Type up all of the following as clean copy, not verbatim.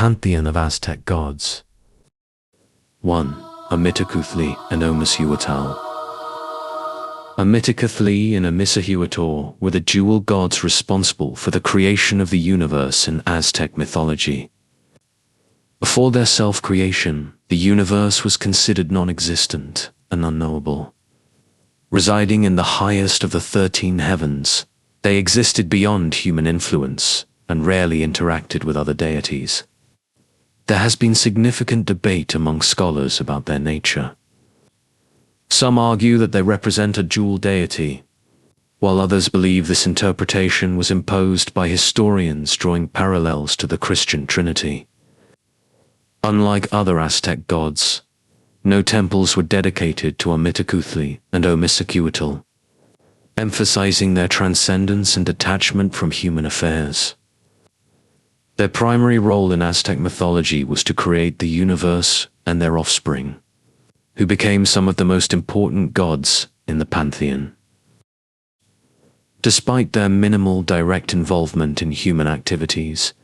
Pantheon of Aztec Gods. 1. Amitocutthli and Omohu'l. Amitocutthli and Omohu'l were the dual gods responsible for the creation of the universe in Aztec mythology. Before their self-creation, the universe was considered non-existent and unknowable. Residing in the highest of the 13 heavens, they existed beyond human influence and rarely interacted with other deities. There has been significant debate among scholars about their nature. Some argue that they represent a dual deity, while others believe this interpretation was imposed by historians drawing parallels to the Christian Trinity. Unlike other Aztec gods, no temples were dedicated to Amitocutthli and Omohu'l, emphasizing their transcendence and detachment from human affairs. Their primary role in Aztec mythology was to create the universe and their offspring, who became some of the most important gods in the pantheon. Despite their minimal direct involvement in human activities,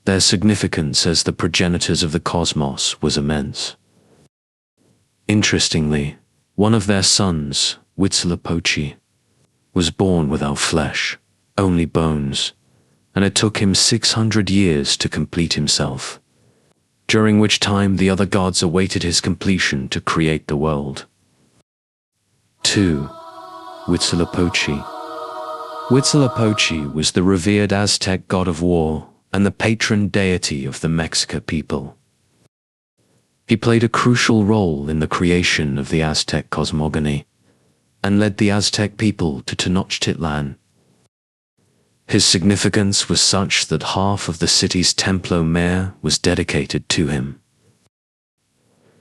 their significance as the progenitors of the cosmos was immense. Interestingly, one of their sons, Huitzilopochtli, was born without flesh, only bones, and it took him 600 years to complete himself, during which time the other gods awaited his completion to create the world. 2. Huitzilopochtli. Huitzilopochtli was the revered Aztec god of war and the patron deity of the Mexica people. He played a crucial role in the creation of the Aztec cosmogony and led the Aztec people to Tenochtitlan. His significance was such that half of the city's Templo Mayor was dedicated to him.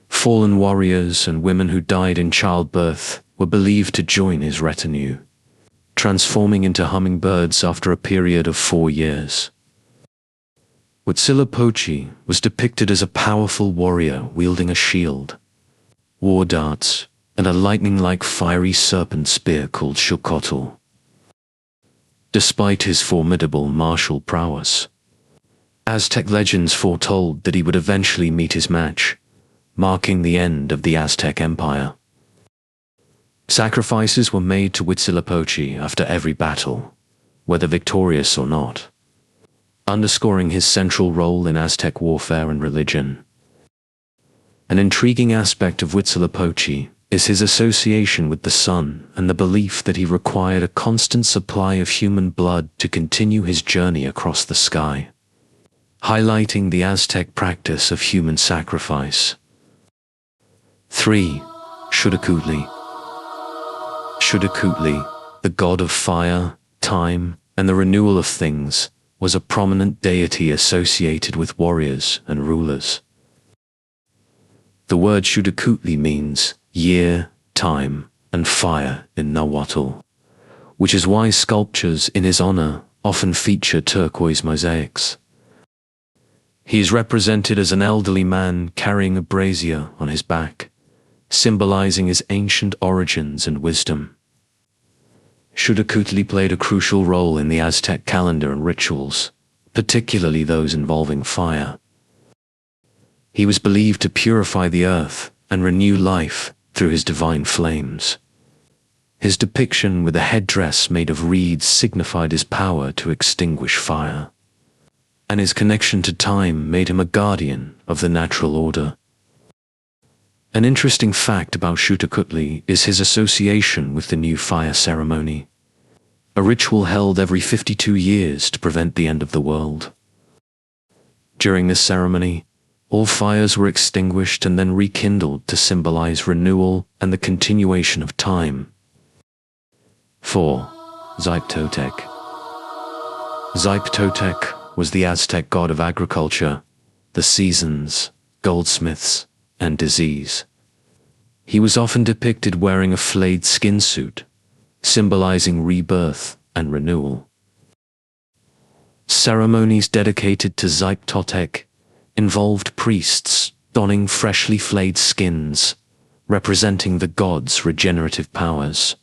Fallen warriors and women who died in childbirth were believed to join his retinue, transforming into hummingbirds after a period of 4 years. Huitzilopochtli was depicted as a powerful warrior wielding a shield, war darts, and a lightning-like fiery serpent spear called Xiuhtecuhtli. Despite his formidable martial prowess, Aztec legends foretold that he would eventually meet his match, marking the end of the Aztec Empire. Sacrifices were made to Huitzilopochtli after every battle, whether victorious or not, underscoring his central role in Aztec warfare and religion. An intriguing aspect of Huitzilopochtli is his association with the sun and the belief that he required a constant supply of human blood to continue his journey across the sky, highlighting the Aztec practice of human sacrifice. 3. Xiuhtecuhtli. Xiuhtecuhtli, the god of fire, time, and the renewal of things, was a prominent deity associated with warriors and rulers. The word Xiuhtecuhtli means year, time, and fire in Nahuatl, which is why sculptures in his honor often feature turquoise mosaics. He is represented as an elderly man carrying a brazier on his back, symbolizing his ancient origins and wisdom. Xiuhtecuhtli played a crucial role in the Aztec calendar and rituals, particularly those involving fire. He was believed to purify the earth and renew life through his divine flames. His depiction with a headdress made of reeds signified his power to extinguish fire, and his connection to time made him a guardian of the natural order. An interesting fact about Xiuhtecuhtli is his association with the new fire ceremony, a ritual held every 52 years to prevent the end of the world. During this ceremony, all fires were extinguished and then rekindled to symbolize renewal and the continuation of time. 4. Xiuhtecuhtli. Xiuhtecuhtli was the Aztec god of agriculture, the seasons, goldsmiths, and disease. He was often depicted wearing a flayed skin suit, symbolizing rebirth and renewal. Ceremonies dedicated to Xiuhtecuhtli involved priests donning freshly flayed skins, representing the god's regenerative powers.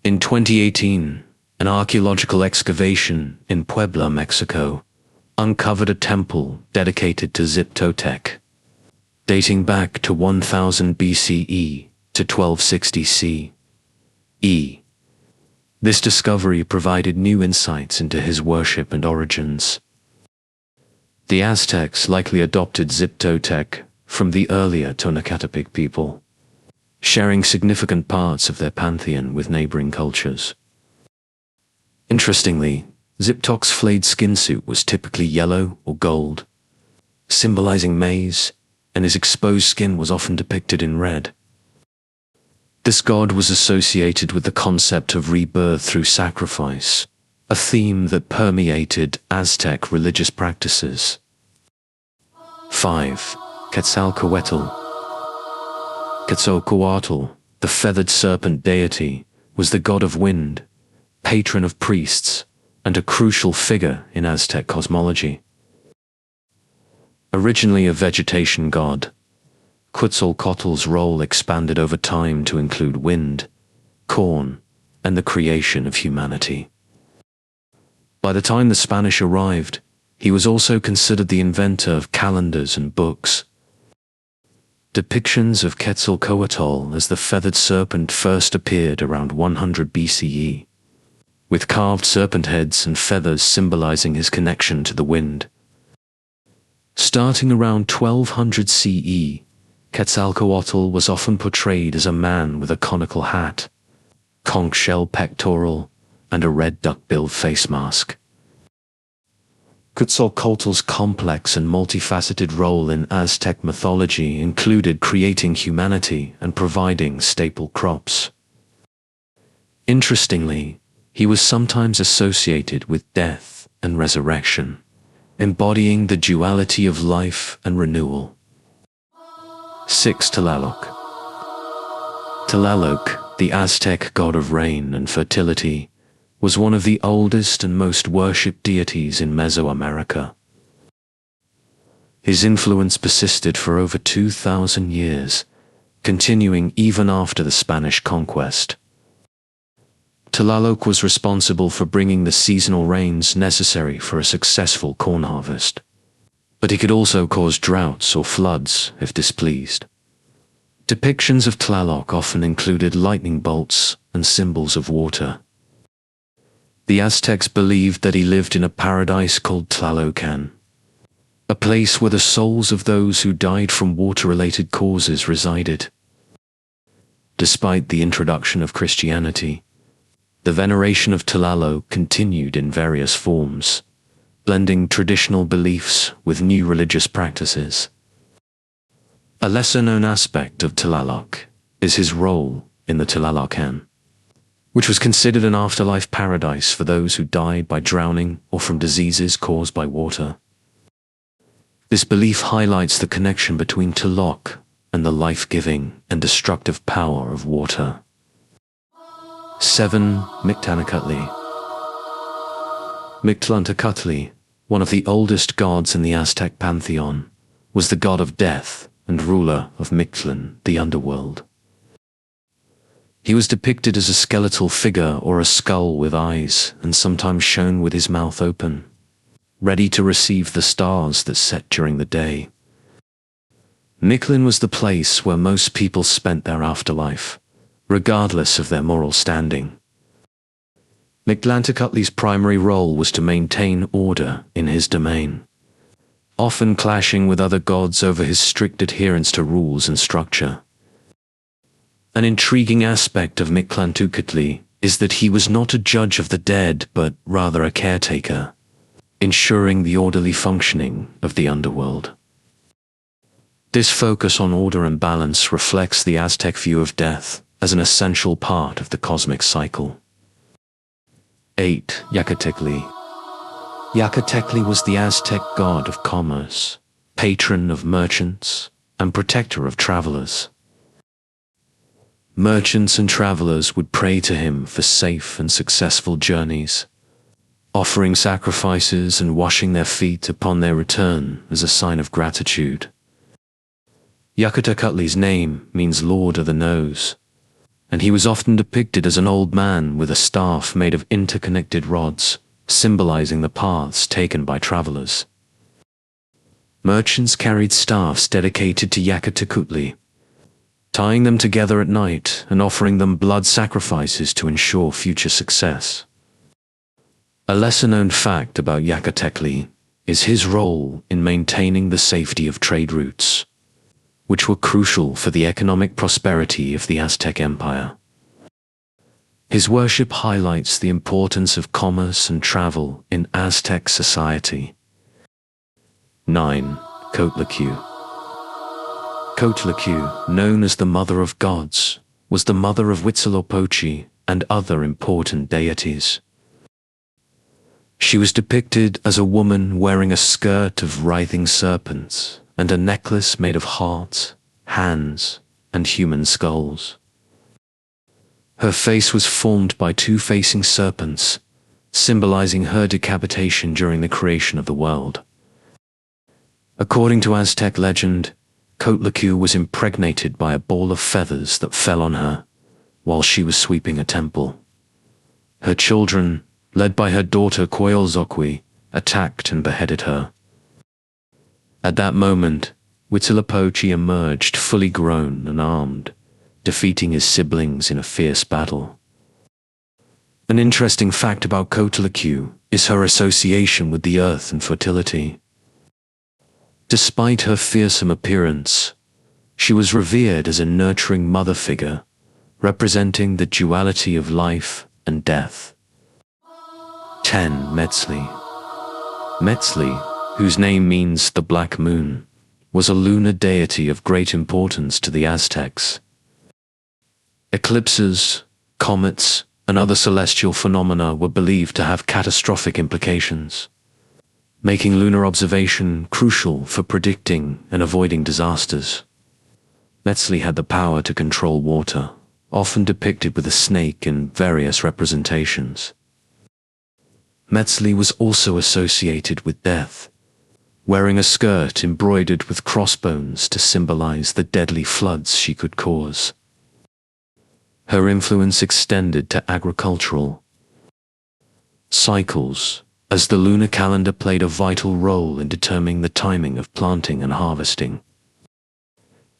In 2018, an archaeological excavation in Puebla, Mexico, uncovered a temple dedicated to Xiuhtecuhtli, dating back to 1000 BCE to 1260 CE. This discovery provided new insights into his worship and origins. The Aztecs likely adopted Xiuhtecuhtli from the earlier Tonacatepec people, sharing significant parts of their pantheon with neighboring cultures. Interestingly, Xiuhtecuhtli's flayed skin suit was typically yellow or gold, symbolizing maize, and his exposed skin was often depicted in red. This god was associated with the concept of rebirth through sacrifice, a theme that permeated Aztec religious practices. 5. Quetzalcoatl. Quetzalcoatl, the feathered serpent deity, was the god of wind, patron of priests, and a crucial figure in Aztec cosmology. Originally a vegetation god, Quetzalcoatl's role expanded over time to include wind, corn, and the creation of humanity. By the time the Spanish arrived, he was also considered the inventor of calendars and books. Depictions of Quetzalcoatl as the feathered serpent first appeared around 100 BCE, with carved serpent heads and feathers symbolizing his connection to the wind. Starting around 1200 CE, Quetzalcoatl was often portrayed as a man with a conical hat, conch shell pectoral, and a red duck-billed face mask. Quetzalcoatl's complex and multifaceted role in Aztec mythology included creating humanity and providing staple crops. Interestingly, he was sometimes associated with death and resurrection, embodying the duality of life and renewal. 6. Tlaloc. Tlaloc, the Aztec god of rain and fertility, was one of the oldest and most worshipped deities in Mesoamerica. His influence persisted for over 2,000 years, continuing even after the Spanish conquest. Tlaloc was responsible for bringing the seasonal rains necessary for a successful corn harvest, but he could also cause droughts or floods if displeased. Depictions of Tlaloc often included lightning bolts and symbols of water. The Aztecs believed that he lived in a paradise called Tlalocan, a place where the souls of those who died from water-related causes resided. Despite the introduction of Christianity, the veneration of Tlaloc continued in various forms, blending traditional beliefs with new religious practices. A lesser-known aspect of Tlaloc is his role in the Tlalocan, which was considered an afterlife paradise for those who died by drowning or from diseases caused by water. This belief highlights the connection between Tlaloc and the life-giving and destructive power of water. 7. Mictlantecuhtli. Mictlantecuhtli, one of the oldest gods in the Aztec Pantheon, was the god of death and ruler of Mictlan, the underworld. He was depicted as a skeletal figure or a skull with eyes, and sometimes shown with his mouth open, ready to receive the stars that set during the day. Mictlan was the place where most people spent their afterlife, regardless of their moral standing. Mictlantecuhtli's primary role was to maintain order in his domain, often clashing with other gods over his strict adherence to rules and structure. An intriguing aspect of Mictlantecuhtli is that he was not a judge of the dead, but rather a caretaker, ensuring the orderly functioning of the underworld. This focus on order and balance reflects the Aztec view of death as an essential part of the cosmic cycle. 8. Yacatecuhtli. Yacatecuhtli was the Aztec god of commerce, patron of merchants, and protector of travelers. Merchants and travelers would pray to him for safe and successful journeys, offering sacrifices and washing their feet upon their return as a sign of gratitude. Yacatecuhtli's name means Lord of the Nose, and he was often depicted as an old man with a staff made of interconnected rods, symbolizing the paths taken by travelers. Merchants carried staffs dedicated to Yacatecuhtli, tying them together at night and offering them blood sacrifices to ensure future success. A lesser-known fact about Yacatecuhtli is his role in maintaining the safety of trade routes, which were crucial for the economic prosperity of the Aztec Empire. His worship highlights the importance of commerce and travel in Aztec society. 9. Coatlicue. Coatlicue, known as the Mother of Gods, was the mother of Huitzilopochtli and other important deities. She was depicted as a woman wearing a skirt of writhing serpents and a necklace made of hearts, hands, and human skulls. Her face was formed by two facing serpents, symbolizing her decapitation during the creation of the world. According to Aztec legend, Coatlicue was impregnated by a ball of feathers that fell on her while she was sweeping a temple. Her children, led by her daughter Tlazolteotl, attacked and beheaded her. At that moment, Huitzilopochtli emerged fully grown and armed, defeating his siblings in a fierce battle. An interesting fact about Coatlicue is her association with the earth and fertility. Despite her fearsome appearance, she was revered as a nurturing mother figure, representing the duality of life and death. 10. Metztli. Metztli, whose name means the Black Moon, was a lunar deity of great importance to the Aztecs. Eclipses, comets, and other celestial phenomena were believed to have catastrophic implications, making lunar observation crucial for predicting and avoiding disasters. Metztli had the power to control water, often depicted with a snake in various representations. Metztli was also associated with death, wearing a skirt embroidered with crossbones to symbolize the deadly floods she could cause. Her influence extended to agricultural cycles, as the lunar calendar played a vital role in determining the timing of planting and harvesting.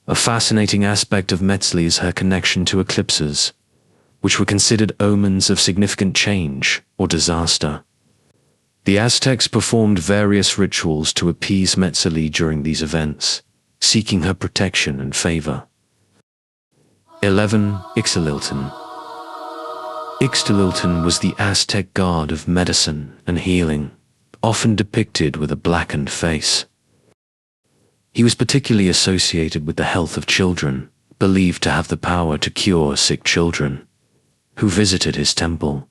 A fascinating aspect of Metztli is her connection to eclipses, which were considered omens of significant change or disaster. The Aztecs performed various rituals to appease Metztli during these events, seeking her protection and favor. 11. Ixtlilton. Ixtlilton was the Aztec god of medicine and healing, often depicted with a blackened face. He was particularly associated with the health of children, believed to have the power to cure sick children, who visited his temple.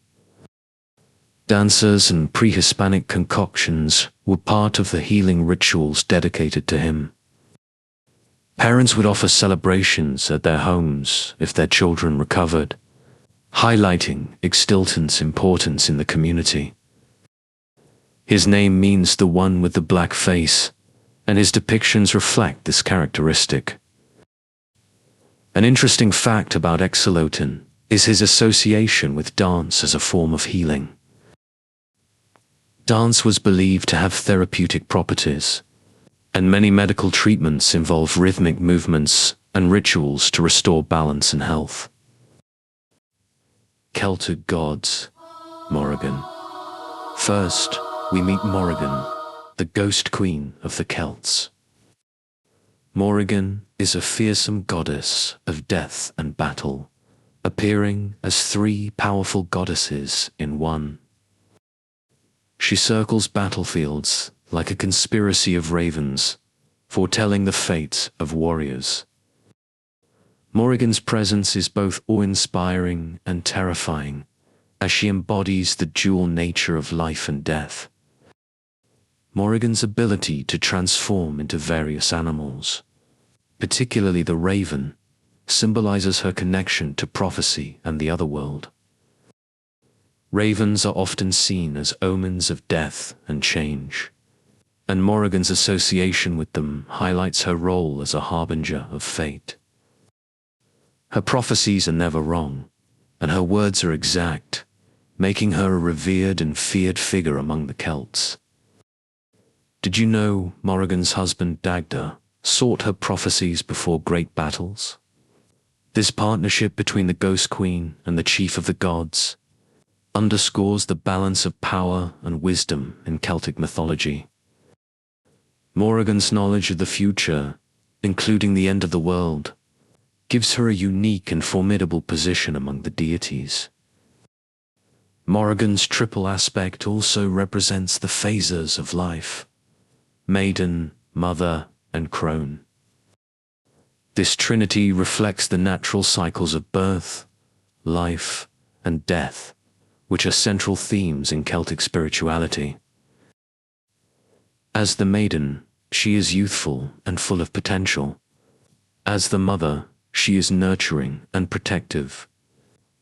Dancers and pre-Hispanic concoctions were part of the healing rituals dedicated to him. Parents would offer celebrations at their homes if their children recovered, highlighting Ixtlilton's importance in the community. His name means the one with the black face, and his depictions reflect this characteristic. An interesting fact about Ixtlilton is his association with dance as a form of healing. Dance was believed to have therapeutic properties, and many medical treatments involve rhythmic movements and rituals to restore balance and health. Celtic Gods, Morrigan. First, we meet Morrigan, the ghost queen of the Celts. Morrigan is a fearsome goddess of death and battle, appearing as three powerful goddesses in one. She circles battlefields like a conspiracy of ravens, foretelling the fate of warriors. Morrigan's presence is both awe-inspiring and terrifying, as she embodies the dual nature of life and death. Morrigan's ability to transform into various animals, particularly the raven, symbolizes her connection to prophecy and the other world. Ravens are often seen as omens of death and change, and Morrigan's association with them highlights her role as a harbinger of fate. Her prophecies are never wrong, and her words are exact, making her a revered and feared figure among the Celts. Did you know Morrigan's husband Dagda sought her prophecies before great battles? This partnership between the Ghost Queen and the Chief of the Gods underscores the balance of power and wisdom in Celtic mythology. Morrigan's knowledge of the future, including the end of the world, gives her a unique and formidable position among the deities. Morrigan's triple aspect also represents the phases of life: maiden, mother, and crone. This trinity reflects the natural cycles of birth, life, and death, which are central themes in Celtic spirituality. As the maiden, she is youthful and full of potential. As the mother, she is nurturing and protective.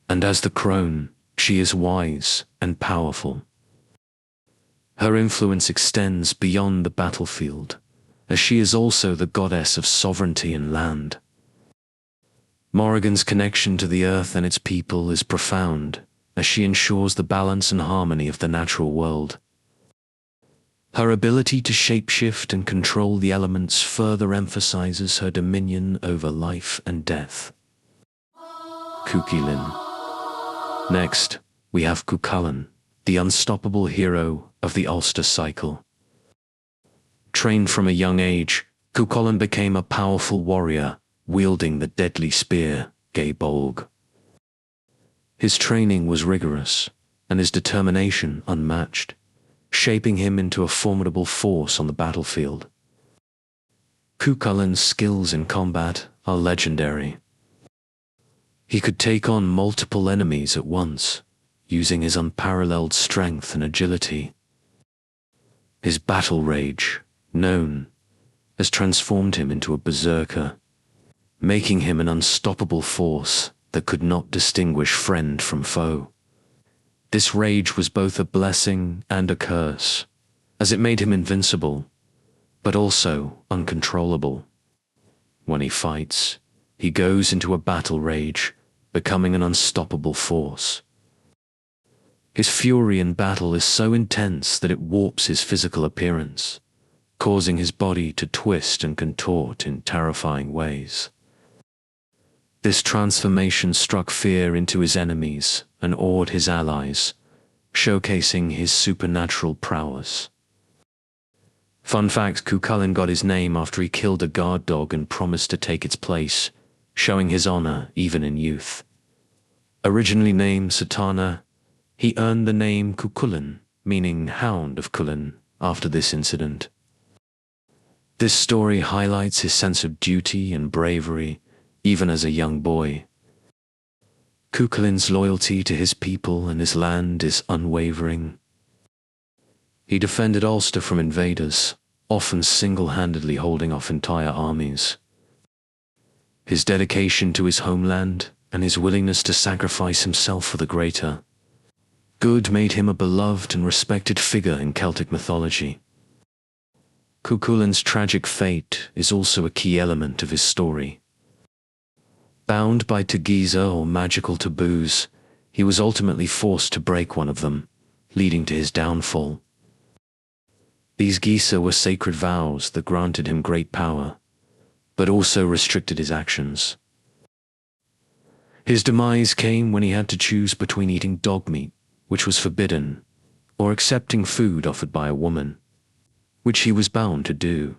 And as the crone, she is wise and powerful. Her influence extends beyond the battlefield, as she is also the goddess of sovereignty and land. Morrigan's connection to the earth and its people is profound, as she ensures the balance and harmony of the natural world. Her ability to shapeshift and control the elements further emphasizes her dominion over life and death. Cuchulainn. Next, we have Cuchulainn, the unstoppable hero of the Ulster cycle. Trained from a young age, Cuchulainn became a powerful warrior, wielding the deadly spear, Gaebolg. His training was rigorous, and his determination unmatched, shaping him into a formidable force on the battlefield. Cuchulainn's skills in combat are legendary. He could take on multiple enemies at once, using his unparalleled strength and agility. His battle rage, known, has transformed him into a berserker, making him an unstoppable force that could not distinguish friend from foe. This rage was both a blessing and a curse, as it made him invincible, but also uncontrollable. When he fights, he goes into a battle rage, becoming an unstoppable force. His fury in battle is so intense that it warps his physical appearance, causing his body to twist and contort in terrifying ways. This transformation struck fear into his enemies and awed his allies, showcasing his supernatural prowess. Fun fact, Cuchulainn got his name after he killed a guard dog and promised to take its place, showing his honor even in youth. Originally named Satana, he earned the name Cuchulainn, meaning Hound of Chulainn, after this incident. This story highlights his sense of duty and bravery, even as a young boy. Cuchulainn's loyalty to his people and his land is unwavering. He defended Ulster from invaders, often single-handedly holding off entire armies. His dedication to his homeland and his willingness to sacrifice himself for the greater good made him a beloved and respected figure in Celtic mythology. Cuchulainn's tragic fate is also a key element of his story. Bound by Tegiza or magical taboos, he was ultimately forced to break one of them, leading to his downfall. These Gisa were sacred vows that granted him great power, but also restricted his actions. His demise came when he had to choose between eating dog meat, which was forbidden, or accepting food offered by a woman, which he was bound to do.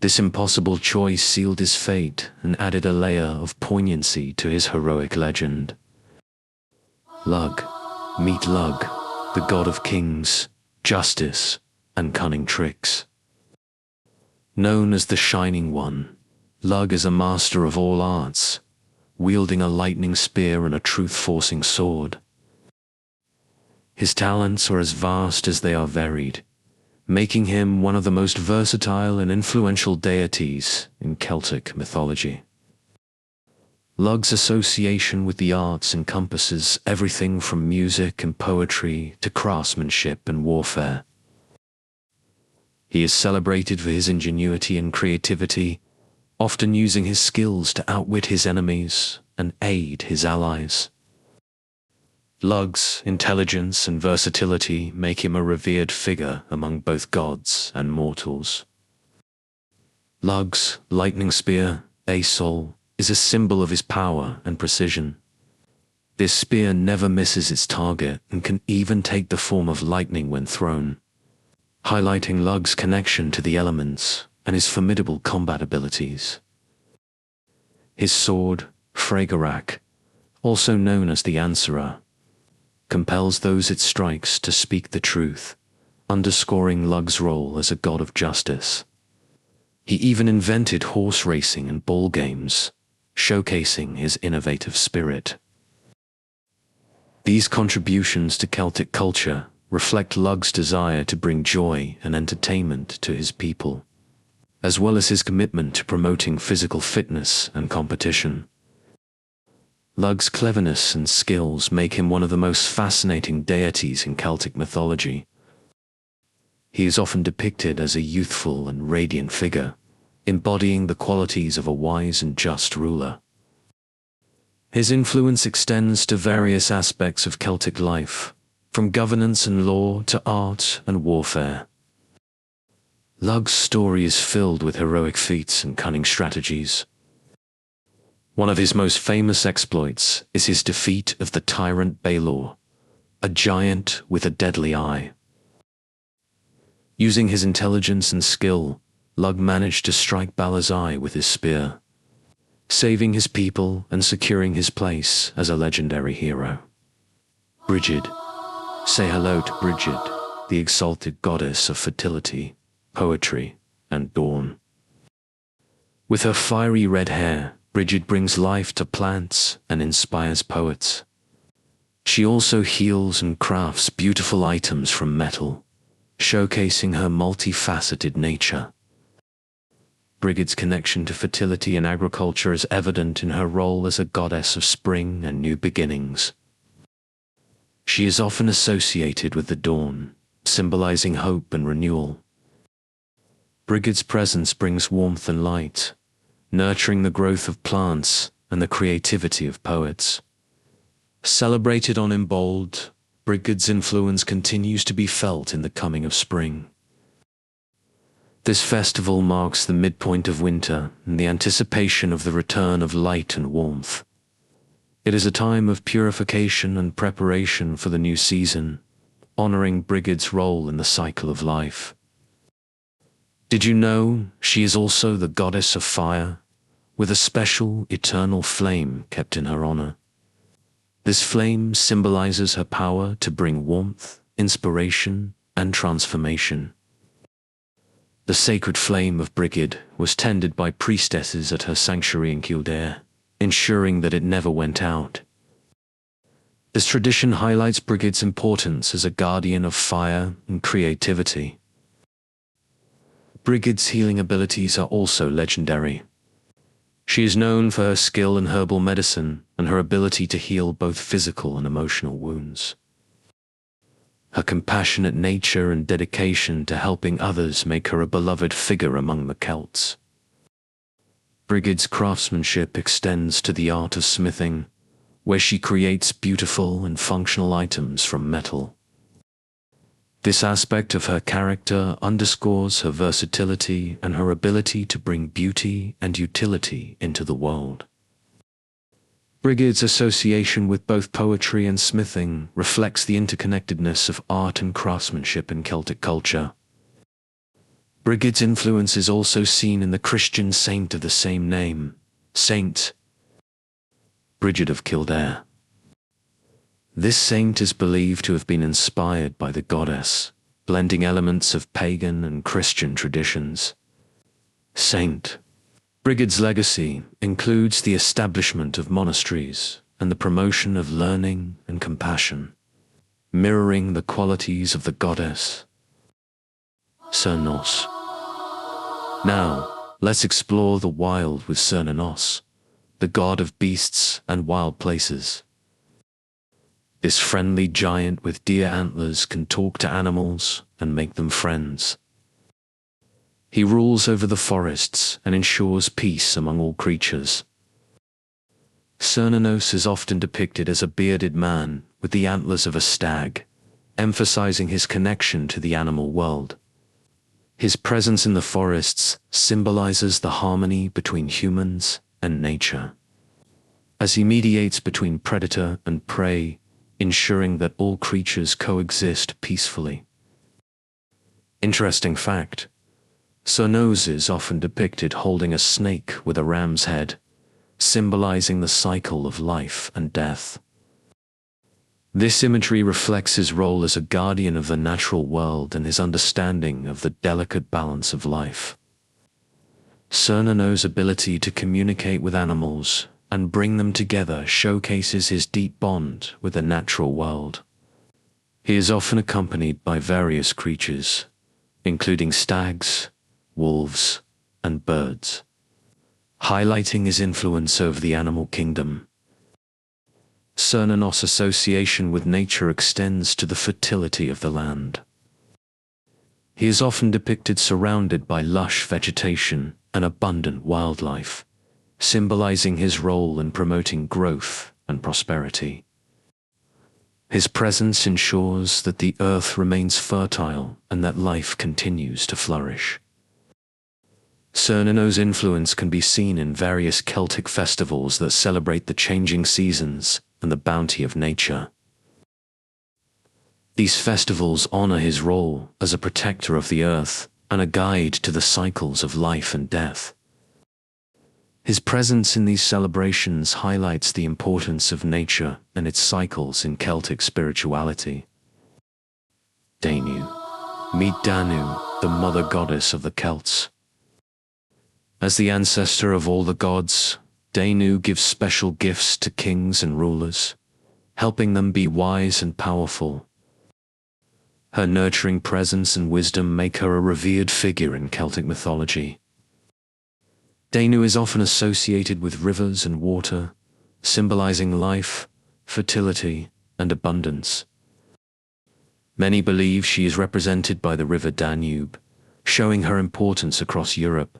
This impossible choice sealed his fate and added a layer of poignancy to his heroic legend. Lugh, meet Lugh, the god of kings, justice, and cunning tricks. Known as the Shining One, Lugh is a master of all arts, wielding a lightning spear and a truth-forcing sword. His talents are as vast as they are varied, making him one of the most versatile and influential deities in Celtic mythology. Lugh's association with the arts encompasses everything from music and poetry to craftsmanship and warfare. He is celebrated for his ingenuity and creativity, often using his skills to outwit his enemies and aid his allies. Lugh's intelligence and versatility make him a revered figure among both gods and mortals. Lugh's lightning spear, Ixtlilton, is a symbol of his power and precision. This spear never misses its target and can even take the form of lightning when thrown, highlighting Lugh's connection to the elements and his formidable combat abilities. His sword, Fregarak, also known as the Answerer, compels those it strikes to speak the truth, underscoring Lugh's role as a god of justice. He even invented horse racing and ball games, showcasing his innovative spirit. These contributions to Celtic culture reflect Lugh's desire to bring joy and entertainment to his people, as well as his commitment to promoting physical fitness and competition. Lugh's cleverness and skills make him one of the most fascinating deities in Celtic mythology. He is often depicted as a youthful and radiant figure, embodying the qualities of a wise and just ruler. His influence extends to various aspects of Celtic life, from governance and law to art and warfare. Lugh's story is filled with heroic feats and cunning strategies. One of his most famous exploits is his defeat of the tyrant Balor, a giant with a deadly eye. Using his intelligence and skill, Lugh managed to strike Balor's eye with his spear, saving his people and securing his place as a legendary hero. Brigid. Say hello to Brigid, the exalted goddess of fertility, poetry, and dawn. With her fiery red hair, Brigid brings life to plants and inspires poets. She also heals and crafts beautiful items from metal, showcasing her multifaceted nature. Brigid's connection to fertility and agriculture is evident in her role as a goddess of spring and new beginnings. She is often associated with the dawn, symbolizing hope and renewal. Brigid's presence brings warmth and light, nurturing the growth of plants and the creativity of poets. Celebrated on Imbolc, Brigid's influence continues to be felt in the coming of spring. This festival marks the midpoint of winter and the anticipation of the return of light and warmth. It is a time of purification and preparation for the new season, honoring Brigid's role in the cycle of life. Did you know she is also the goddess of fire, with a special eternal flame kept in her honor? This flame symbolizes her power to bring warmth, inspiration, and transformation. The sacred flame of Brigid was tended by priestesses at her sanctuary in Kildare, ensuring that it never went out. This tradition highlights Brigid's importance as a guardian of fire and creativity. Brigid's healing abilities are also legendary. She is known for her skill in herbal medicine and her ability to heal both physical and emotional wounds. Her compassionate nature and dedication to helping others make her a beloved figure among the Celts. Brigid's craftsmanship extends to the art of smithing, where she creates beautiful and functional items from metal. This aspect of her character underscores her versatility and her ability to bring beauty and utility into the world. Brigid's association with both poetry and smithing reflects the interconnectedness of art and craftsmanship in Celtic culture. Brigid's influence is also seen in the Christian saint of the same name, Saint Brigid of Kildare. This saint is believed to have been inspired by the goddess, blending elements of pagan and Christian traditions. Saint Brigid's legacy includes the establishment of monasteries and the promotion of learning and compassion, mirroring the qualities of the goddess. Cernunnos. Now, let's explore the wild with Cernunnos, the god of beasts and wild places. This friendly giant with deer antlers can talk to animals and make them friends. He rules over the forests and ensures peace among all creatures. Cernunnos is often depicted as a bearded man with the antlers of a stag, emphasizing his connection to the animal world. His presence in the forests symbolizes the harmony between humans and nature, as he mediates between predator and prey, ensuring that all creatures coexist peacefully. Interesting fact: Cernunnos is often depicted holding a snake with a ram's head, symbolizing the cycle of life and death. This imagery reflects his role as a guardian of the natural world and his understanding of the delicate balance of life. Cernunnos' ability to communicate with animals and bring them together showcases his deep bond with the natural world. He is often accompanied by various creatures, including stags, wolves, and birds, highlighting his influence over the animal kingdom. Cernunnos' association with nature extends to the fertility of the land. He is often depicted surrounded by lush vegetation and abundant wildlife, symbolizing his role in promoting growth and prosperity. His presence ensures that the earth remains fertile and that life continues to flourish. Cernunnos' influence can be seen in various Celtic festivals that celebrate the changing seasons and the bounty of nature. These festivals honor his role as a protector of the earth and a guide to the cycles of life and death. His presence in these celebrations highlights the importance of nature and its cycles in Celtic spirituality. Danu. Meet Danu, the mother goddess of the Celts. As the ancestor of all the gods, Danu gives special gifts to kings and rulers, helping them be wise and powerful. Her nurturing presence and wisdom make her a revered figure in Celtic mythology. Danu is often associated with rivers and water, symbolizing life, fertility, and abundance. Many believe she is represented by the river Danube, showing her importance across Europe.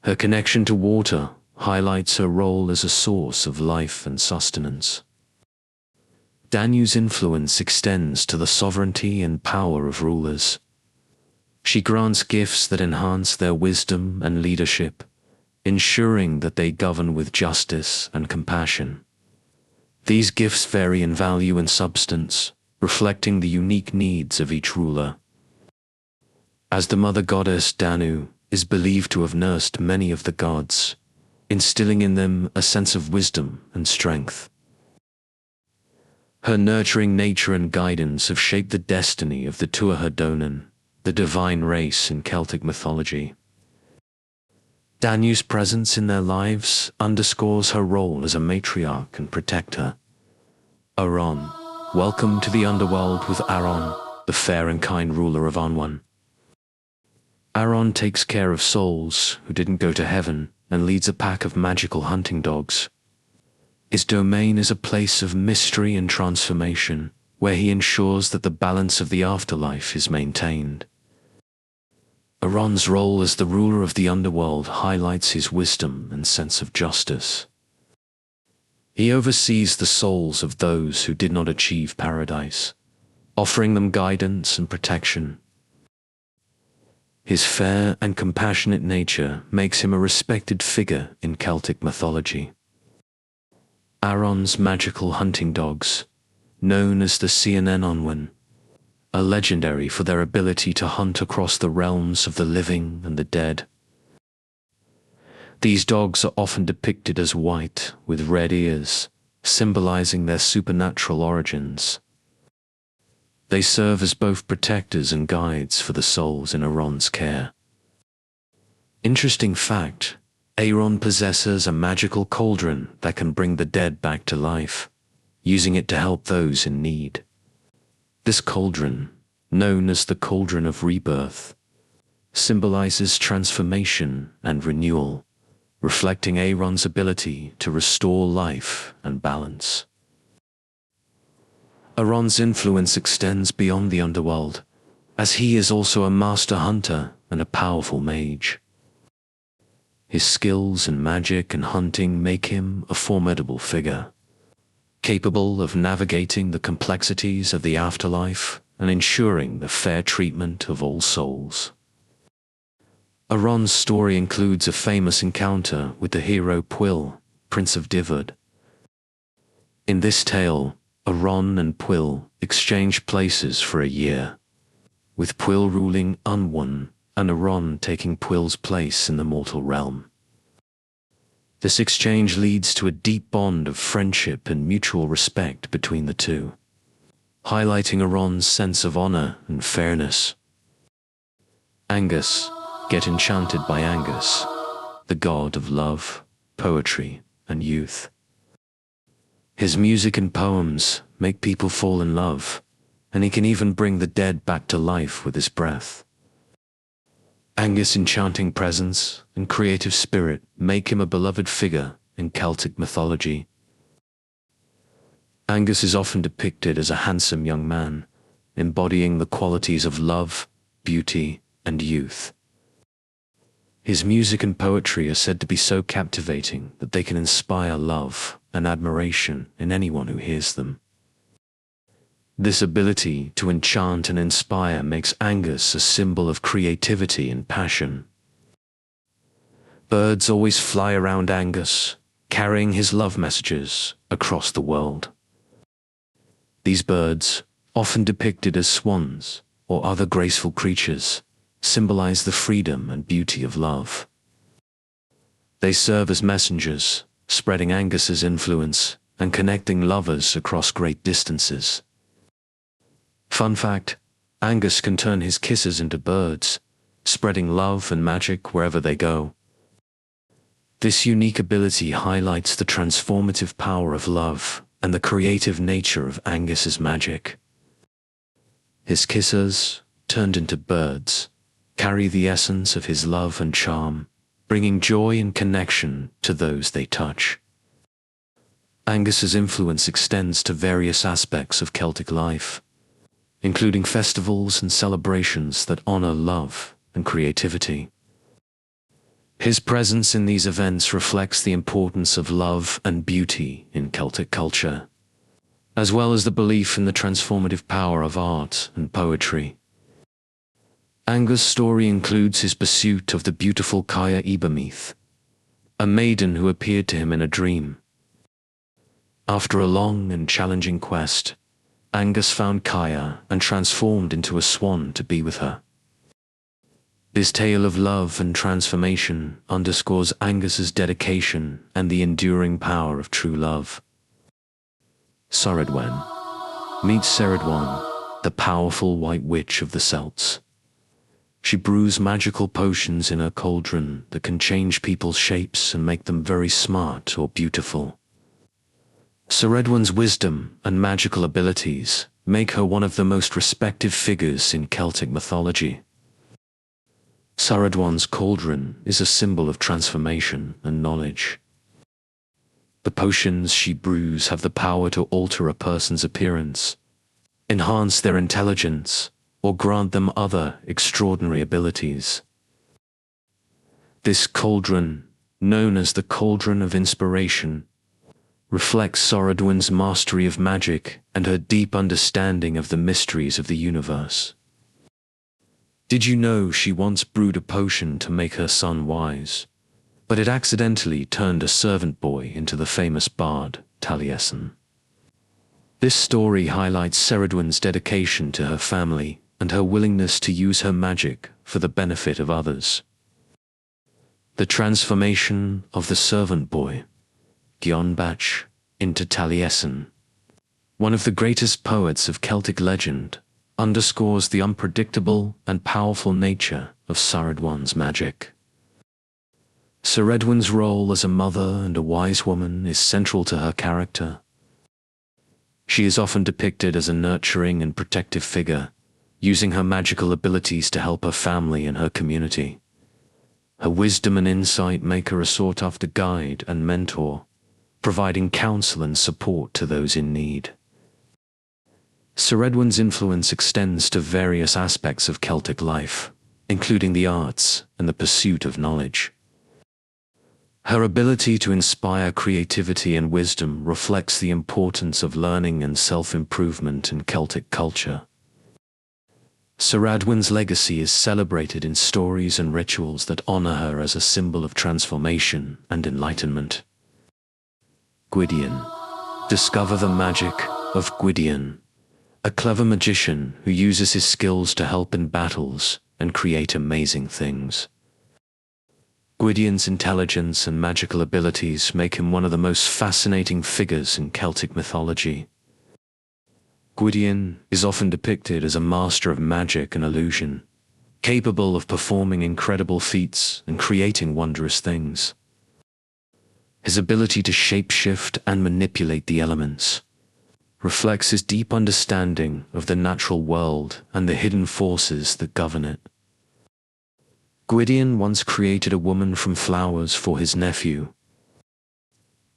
Her connection to water highlights her role as a source of life and sustenance. Danu's influence extends to the sovereignty and power of rulers. She grants gifts that enhance their wisdom and leadership, ensuring that they govern with justice and compassion. These gifts vary in value and substance, reflecting the unique needs of each ruler. As the mother goddess, Danu is believed to have nursed many of the gods, instilling in them a sense of wisdom and strength. Her nurturing nature and guidance have shaped the destiny of the Tuatha, the divine race in Celtic mythology. Danu's presence in their lives underscores her role as a matriarch and protector. Arawn. Welcome to the underworld with Arawn, the fair and kind ruler of Anwan. Arawn takes care of souls who didn't go to heaven and leads a pack of magical hunting dogs. His domain is a place of mystery and transformation, where he ensures that the balance of the afterlife is maintained. Arawn's role as the ruler of the underworld highlights his wisdom and sense of justice. He oversees the souls of those who did not achieve paradise, offering them guidance and protection. His fair and compassionate nature makes him a respected figure in Celtic mythology. Arawn's magical hunting dogs, known as the Cernunnos, are legendary for their ability to hunt across the realms of the living and the dead. These dogs are often depicted as white with red ears, symbolizing their supernatural origins. They serve as both protectors and guides for the souls in Arawn's care. Interesting fact: Arawn possesses a magical cauldron that can bring the dead back to life, using it to help those in need. This cauldron, known as the Cauldron of Rebirth, symbolizes transformation and renewal, reflecting Arawn's ability to restore life and balance. Arawn's influence extends beyond the underworld, as he is also a master hunter and a powerful mage. His skills in magic and hunting make him a formidable figure, capable of navigating the complexities of the afterlife and ensuring the fair treatment of all souls. Arawn's story includes a famous encounter with the hero Pwyll, Prince of Dyfed. In this tale, Arawn and Pwyll exchange places for a year, with Pwyll ruling Unwon and Arawn taking Pwyll's place in the mortal realm. This exchange leads to a deep bond of friendship and mutual respect between the two, highlighting Arawn's sense of honor and fairness. Angus, get enchanted by Angus, the god of love, poetry, and youth. His music and poems make people fall in love, and he can even bring the dead back to life with his breath. Angus' enchanting presence and creative spirit make him a beloved figure in Celtic mythology. Angus is often depicted as a handsome young man, embodying the qualities of love, beauty, and youth. His music and poetry are said to be so captivating that they can inspire love and admiration in anyone who hears them. This ability to enchant and inspire makes Angus a symbol of creativity and passion. Birds always fly around Angus, carrying his love messages across the world. These birds, often depicted as swans or other graceful creatures, symbolize the freedom and beauty of love. They serve as messengers, spreading Angus's influence and connecting lovers across great distances. Fun fact, Angus can turn his kisses into birds, spreading love and magic wherever they go. This unique ability highlights the transformative power of love and the creative nature of Angus's magic. His kisses, turned into birds, carry the essence of his love and charm, bringing joy and connection to those they touch. Angus's influence extends to various aspects of Celtic life, including festivals and celebrations that honor love and creativity. His presence in these events reflects the importance of love and beauty in Celtic culture, as well as the belief in the transformative power of art and poetry. Angus' story includes his pursuit of the beautiful Caia Ibamith, a maiden who appeared to him in a dream. After a long and challenging quest, Angus found Caia and transformed into a swan to be with her. This tale of love and transformation underscores Angus's dedication and the enduring power of true love. Ceridwen. Meet Ceridwen, the powerful white witch of the Celts. She brews magical potions in her cauldron that can change people's shapes and make them very smart or beautiful. Ceridwen's wisdom and magical abilities make her one of the most respected figures in Celtic mythology. Ceridwen's cauldron is a symbol of transformation and knowledge. The potions she brews have the power to alter a person's appearance, enhance their intelligence, or grant them other extraordinary abilities. This cauldron, known as the Cauldron of Inspiration, reflects Ceridwen's mastery of magic and her deep understanding of the mysteries of the universe. Did you know she once brewed a potion to make her son wise, but it accidentally turned a servant boy into the famous bard Taliesin? This story highlights Ceridwen's dedication to her family and her willingness to use her magic for the benefit of others. The transformation of the servant boy, Gionbach, into Taliesin, one of the greatest poets of Celtic legend, underscores the unpredictable and powerful nature of Ceridwen's magic. Ceridwen's role as a mother and a wise woman is central to her character. She is often depicted as a nurturing and protective figure, using her magical abilities to help her family and her community. Her wisdom and insight make her a sought-after guide and mentor, providing counsel and support to those in need. Ceridwen's influence extends to various aspects of Celtic life, including the arts and the pursuit of knowledge. Her ability to inspire creativity and wisdom reflects the importance of learning and self-improvement in Celtic culture. Saradwin's legacy is celebrated in stories and rituals that honor her as a symbol of transformation and enlightenment. Gwydion. Discover the magic of Gwydion, a clever magician who uses his skills to help in battles and create amazing things. Gwydion's intelligence and magical abilities make him one of the most fascinating figures in Celtic mythology. Gwydion is often depicted as a master of magic and illusion, capable of performing incredible feats and creating wondrous things. His ability to shapeshift and manipulate the elements reflects his deep understanding of the natural world and the hidden forces that govern it. Gwydion once created a woman from flowers for his nephew.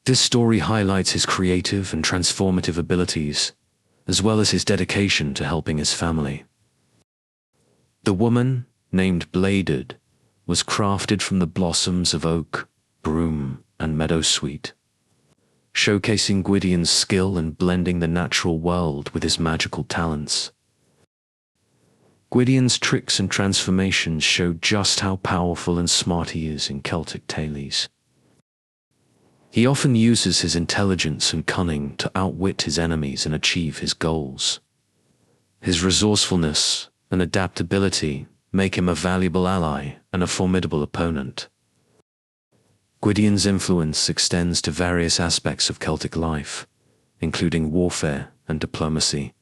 This story highlights his creative and transformative abilities, as well as his dedication to helping his family. The woman, named Bladed, was crafted from the blossoms of oak, broom, and meadowsweet, showcasing Gwydion's skill in blending the natural world with his magical talents. Gwydion's tricks and transformations show just how powerful and smart he is in Celtic tales. He often uses his intelligence and cunning to outwit his enemies and achieve his goals. His resourcefulness and adaptability make him a valuable ally and a formidable opponent. Gwydion's influence extends to various aspects of Celtic life, including warfare and diplomacy.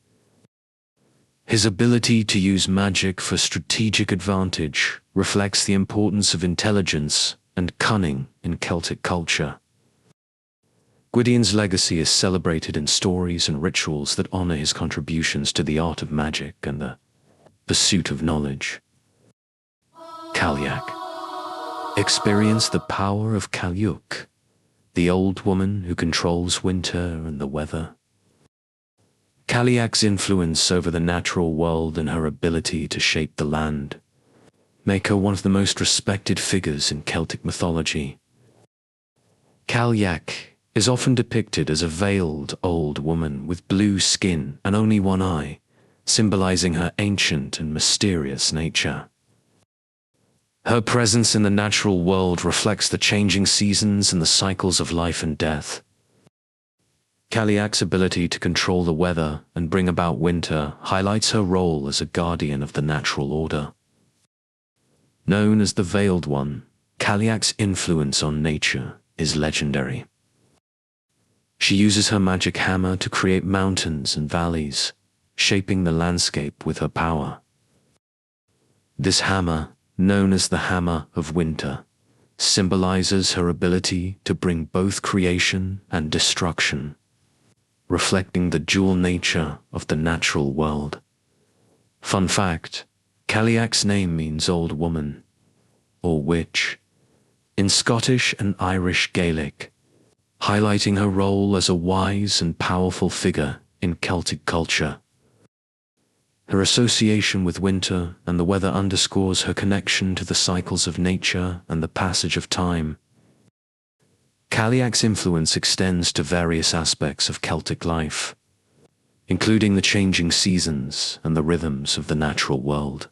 His ability to use magic for strategic advantage reflects the importance of intelligence and cunning in Celtic culture. Gwydion's legacy is celebrated in stories and rituals that honor his contributions to the art of magic and the pursuit of knowledge. Cailleach. Experience the power of Cailleach, the old woman who controls winter and the weather. Cailleach's influence over the natural world and her ability to shape the land make her one of the most respected figures in Celtic mythology. Cailleach is often depicted as a veiled old woman with blue skin and only one eye, symbolizing her ancient and mysterious nature. Her presence in the natural world reflects the changing seasons and the cycles of life and death. Cailleach's ability to control the weather and bring about winter highlights her role as a guardian of the natural order. Known as the Veiled One, Cailleach's influence on nature is legendary. She uses her magic hammer to create mountains and valleys, shaping the landscape with her power. This hammer, known as the Hammer of Winter, symbolizes her ability to bring both creation and destruction, reflecting the dual nature of the natural world. Fun fact, Cailleach's name means old woman, or witch, in Scottish and Irish Gaelic, highlighting her role as a wise and powerful figure in Celtic culture. Her association with winter and the weather underscores her connection to the cycles of nature and the passage of time. Cailleach's influence extends to various aspects of Celtic life, including the changing seasons and the rhythms of the natural world.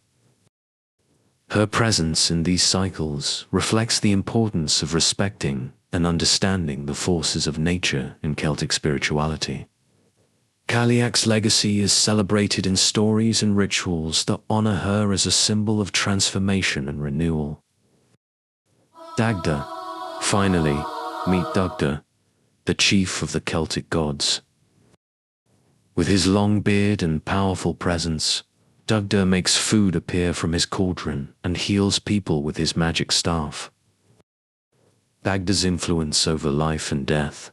Her presence in these cycles reflects the importance of respecting and understanding the forces of nature in Celtic spirituality. Cailleach's legacy is celebrated in stories and rituals that honor her as a symbol of transformation and renewal. Dagda. Finally, meet Dagda, the chief of the Celtic gods. With his long beard and powerful presence, Dagda makes food appear from his cauldron and heals people with his magic staff. Dagda's influence over life and death,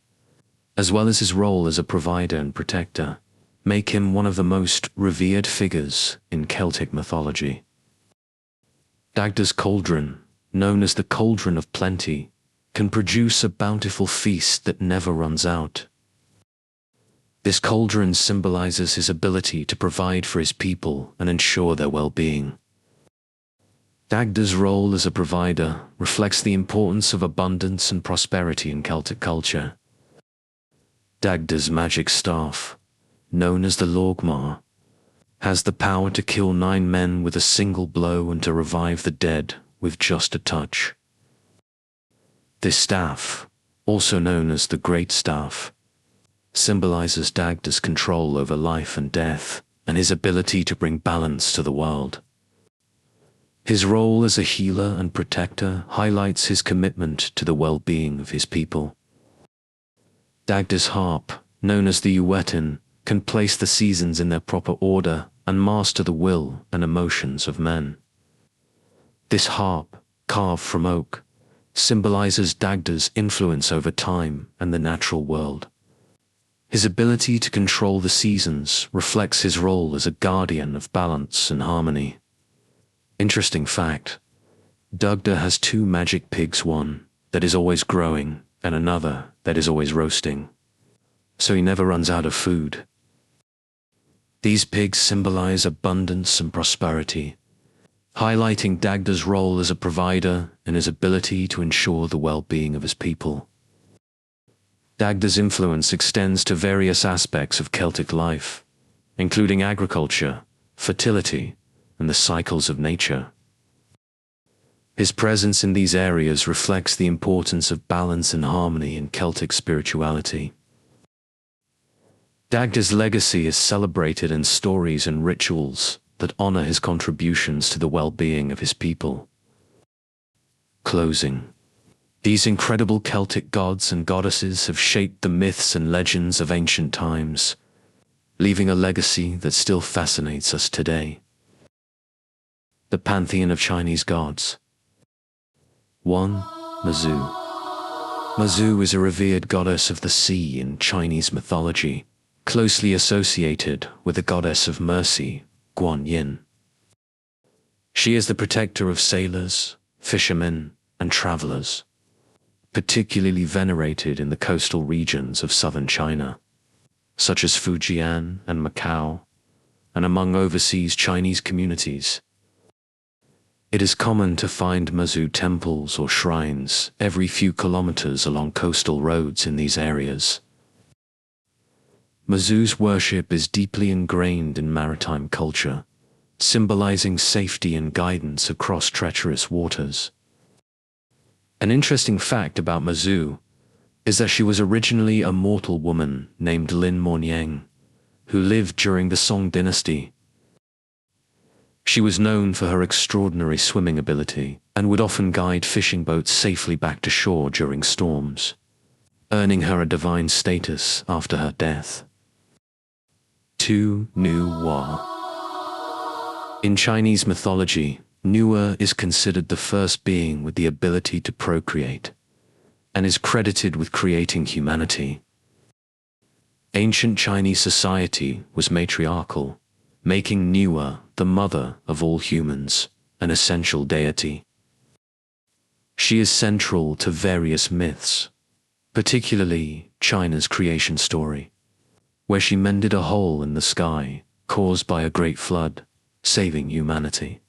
as well as his role as a provider and protector, make him one of the most revered figures in Celtic mythology. Dagda's cauldron, known as the Cauldron of Plenty, can produce a bountiful feast that never runs out. This cauldron symbolizes his ability to provide for his people and ensure their well-being. Dagda's role as a provider reflects the importance of abundance and prosperity in Celtic culture. Dagda's magic staff, known as the Lugh, has the power to kill 9 men with a single blow and to revive the dead with just a touch. This staff, also known as the Great Staff, symbolizes Dagda's control over life and death and his ability to bring balance to the world. His role as a healer and protector highlights his commitment to the well-being of his people. Dagda's harp, known as the Xiuhtecuhtli, can place the seasons in their proper order and master the will and emotions of men. This harp, carved from oak, symbolizes Dagda's influence over time and the natural world. His ability to control the seasons reflects his role as a guardian of balance and harmony. Interesting fact, Dagda has 2 magic pigs, one that is always growing and another that is always roasting, so he never runs out of food. These pigs symbolize abundance and prosperity, highlighting Dagda's role as a provider and his ability to ensure the well-being of his people. Dagda's influence extends to various aspects of Celtic life, including agriculture, fertility, and the cycles of nature. His presence in these areas reflects the importance of balance and harmony in Celtic spirituality. Dagda's legacy is celebrated in stories and rituals that honor his contributions to the well-being of his people. Closing. These incredible Celtic gods and goddesses have shaped the myths and legends of ancient times, leaving a legacy that still fascinates us today. The Pantheon of Chinese Gods. 1. Mazu. Mazu is a revered goddess of the sea in Chinese mythology, closely associated with the goddess of mercy, Guan Yin. She is the protector of sailors, fishermen, and travelers, particularly venerated in the coastal regions of southern China, such as Fujian and Macau, and among overseas Chinese communities. It is common to find Mazu temples or shrines every few kilometers along coastal roads in these areas. Mazu's worship is deeply ingrained in maritime culture, symbolizing safety and guidance across treacherous waters. An interesting fact about Mazu is that she was originally a mortal woman named Lin Morniang, who lived during the Song dynasty. She was known for her extraordinary swimming ability and would often guide fishing boats safely back to shore during storms, earning her a divine status after her death. 2. Nu-Wa. In Chinese mythology, Nu-Wa is considered the first being with the ability to procreate, and is credited with creating humanity. Ancient Chinese society was matriarchal, making Nu-Wa the mother of all humans, an essential deity. She is central to various myths, particularly China's creation story, where she mended a hole in the sky caused by a great flood, saving humanity.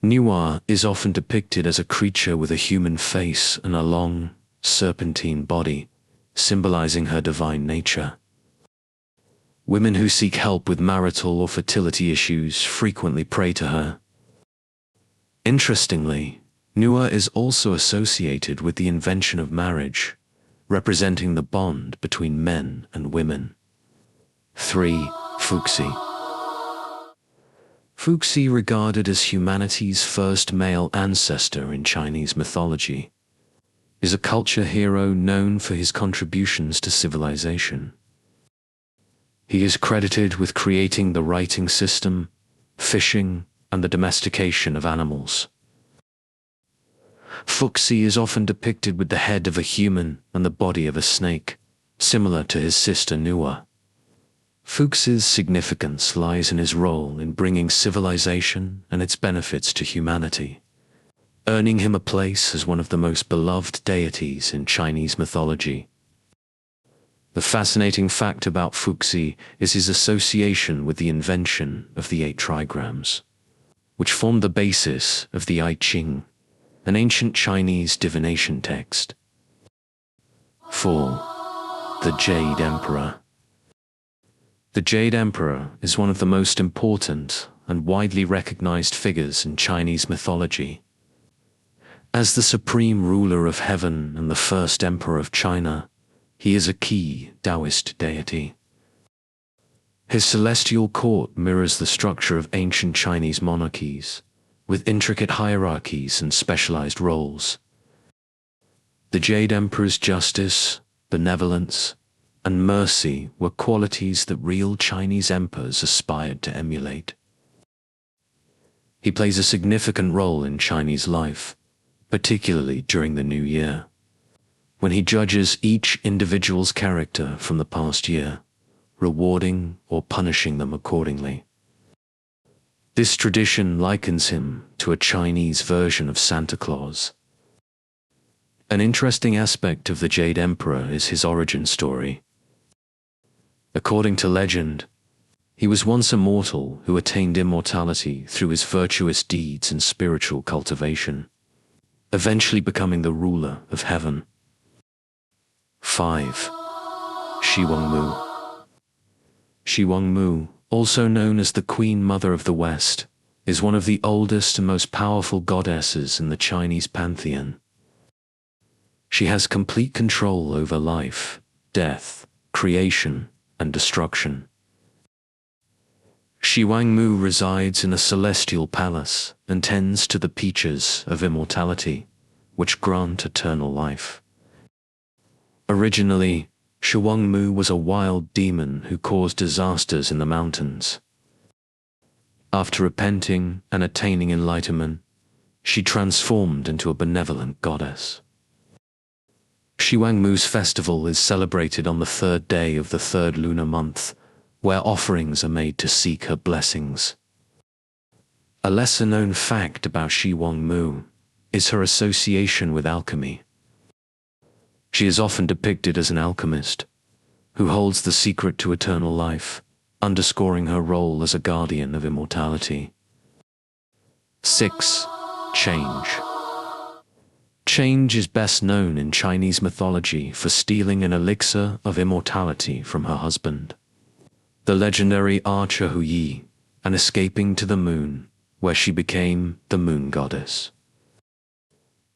Nu-Wa is often depicted as a creature with a human face and a long, serpentine body, symbolizing her divine nature. Women who seek help with marital or fertility issues frequently pray to her. Interestingly, Nu-Wa is also associated with the invention of marriage, representing the bond between men and women. 3. Fuxi. Fuxi, regarded as humanity's first male ancestor in Chinese mythology, is a culture hero known for his contributions to civilization. He is credited with creating the writing system, fishing, and the domestication of animals. Fuxi is often depicted with the head of a human and the body of a snake, similar to his sister Nu-Wa. Fuxi's significance lies in his role in bringing civilization and its benefits to humanity, earning him a place as one of the most beloved deities in Chinese mythology. The fascinating fact about Fuxi is his association with the invention of the 8 trigrams, which formed the basis of the I Ching, an ancient Chinese divination text. 4. The Jade Emperor. The Jade Emperor is one of the most important and widely recognized figures in Chinese mythology. As the supreme ruler of heaven and the first emperor of China, he is a key Taoist deity. His celestial court mirrors the structure of ancient Chinese monarchies, with intricate hierarchies and specialized roles. The Jade Emperor's justice, benevolence, and mercy were qualities that real Chinese emperors aspired to emulate. He plays a significant role in Chinese life, particularly during the New Year, when he judges each individual's character from the past year, rewarding or punishing them accordingly. This tradition likens him to a Chinese version of Santa Claus. An interesting aspect of the Jade Emperor is his origin story. According to legend, he was once a mortal who attained immortality through his virtuous deeds and spiritual cultivation, eventually becoming the ruler of heaven. 5. Xiuhtecuhtli. Xiuhtecuhtli, also known as the Queen Mother of the West, is one of the oldest and most powerful goddesses in the Chinese pantheon. She has complete control over life, death, creation, and destruction. Xiuhtecuhtli resides in a celestial palace and tends to the peaches of immortality, which grant eternal life. Originally, Xiuhtecuhtli was a wild demon who caused disasters in the mountains. After repenting and attaining enlightenment, she transformed into a benevolent goddess. Xiuhtecuhtli's festival is celebrated on the third day of the third lunar month, where offerings are made to seek her blessings. A lesser-known fact about Xiuhtecuhtli is her association with alchemy. She is often depicted as an alchemist, who holds the secret to eternal life, underscoring her role as a guardian of immortality. 6. Change. Change is best known in Chinese mythology for stealing an elixir of immortality from her husband, the legendary archer Huyi, and escaping to the moon, where she became the moon goddess.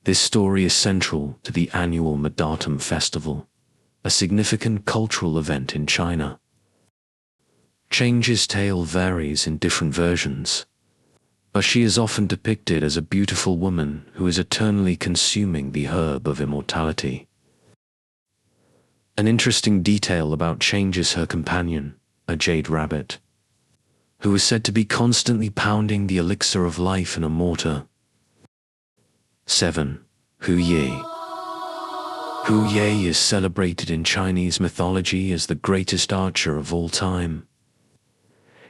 This story is central to the annual Mid-Autumn Festival, a significant cultural event in China. Change's tale varies in different versions, but she is often depicted as a beautiful woman who is eternally consuming the herb of immortality. An interesting detail about Change is her companion, a jade rabbit, who is said to be constantly pounding the elixir of life in a mortar. 7. Huyi. Huyi is celebrated in Chinese mythology as the greatest archer of all time.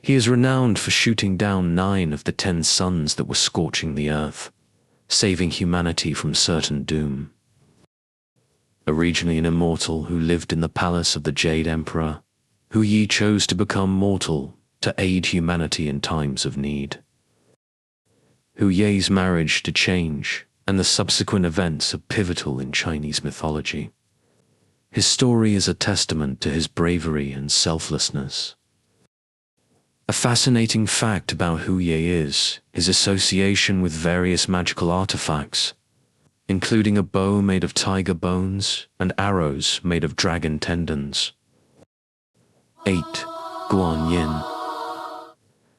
He is renowned for shooting down 9 of the 10 suns that were scorching the earth, saving humanity from certain doom. Originally an immortal who lived in the palace of the Jade Emperor, Huyi chose to become mortal to aid humanity in times of need. Huyi's marriage to Change and the subsequent events are pivotal in Chinese mythology. His story is a testament to his bravery and selflessness. A fascinating fact about Huyi is his association with various magical artifacts, including a bow made of tiger bones and arrows made of dragon tendons. 8. Guanyin.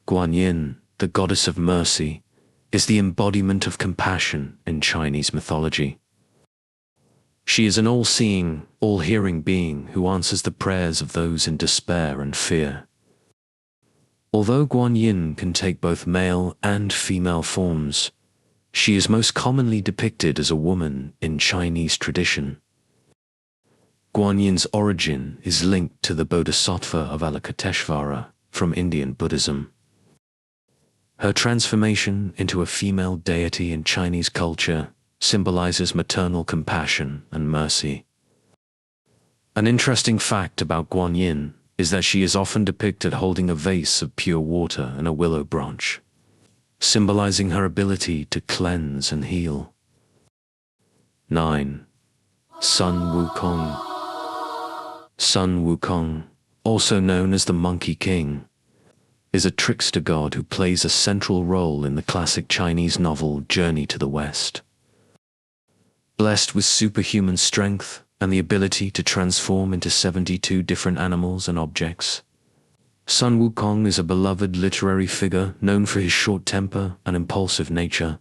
Guanyin, the goddess of mercy, is the embodiment of compassion in Chinese mythology. She is an all-seeing, all-hearing being who answers the prayers of those in despair and fear. Although Guanyin can take both male and female forms, she is most commonly depicted as a woman in Chinese tradition. Guanyin's origin is linked to the Bodhisattva of Avalokiteshvara from Indian Buddhism. Her transformation into a female deity in Chinese culture symbolizes maternal compassion and mercy. An interesting fact about Guanyin is that she is often depicted holding a vase of pure water and a willow branch. symbolizing her ability to cleanse and heal. 9. Sun Wukong. Sun Wukong, also known as the Monkey King, is a trickster god who plays a central role in the classic Chinese novel Journey to the West. Blessed with superhuman strength and the ability to transform into 72 different animals and objects, Sun Wukong is a beloved literary figure known for his short temper and impulsive nature.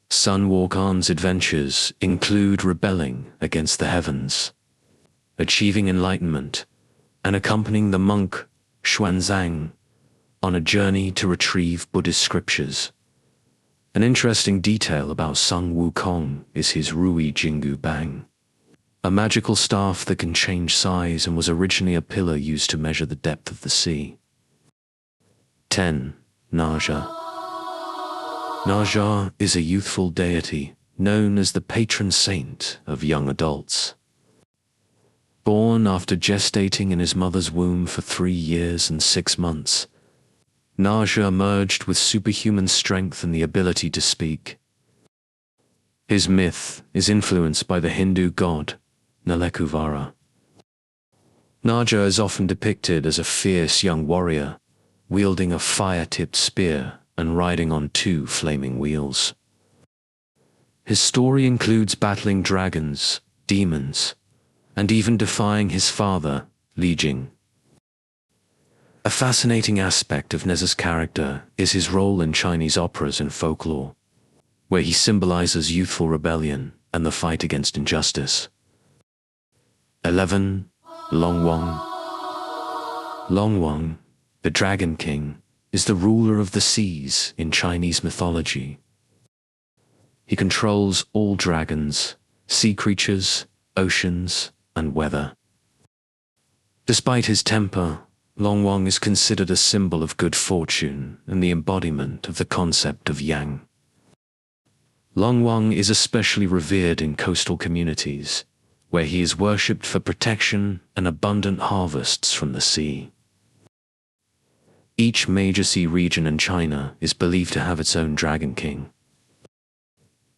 Sun Wukong's adventures include rebelling against the heavens, achieving enlightenment, and accompanying the monk Xuanzang on a journey to retrieve Buddhist scriptures. An interesting detail about Sun Wukong is his Rui Jingu Bang, a magical staff that can change size and was originally a pillar used to measure the depth of the sea. 10. Naja. Naja is a youthful deity known as the patron saint of young adults. Born after gestating in his mother's womb for 3 years and 6 months, Naja emerged with superhuman strength and the ability to speak. His myth is influenced by the Hindu god Nalekuvara. Naja is often depicted as a fierce young warrior, wielding a fire-tipped spear and riding on 2 flaming wheels. His story includes battling dragons, demons, and even defying his father, Li Jing. A fascinating aspect of Naja's character is his role in Chinese operas and folklore, where he symbolizes youthful rebellion and the fight against injustice. 11. Longwang. Longwang, the Dragon King, is the ruler of the seas in Chinese mythology. He controls all dragons, sea creatures, oceans, and weather. Despite his temper, Longwang is considered a symbol of good fortune and the embodiment of the concept of yang. Longwang is especially revered in coastal communities, where he is worshipped for protection and abundant harvests from the sea. Each major sea region in China is believed to have its own Dragon King.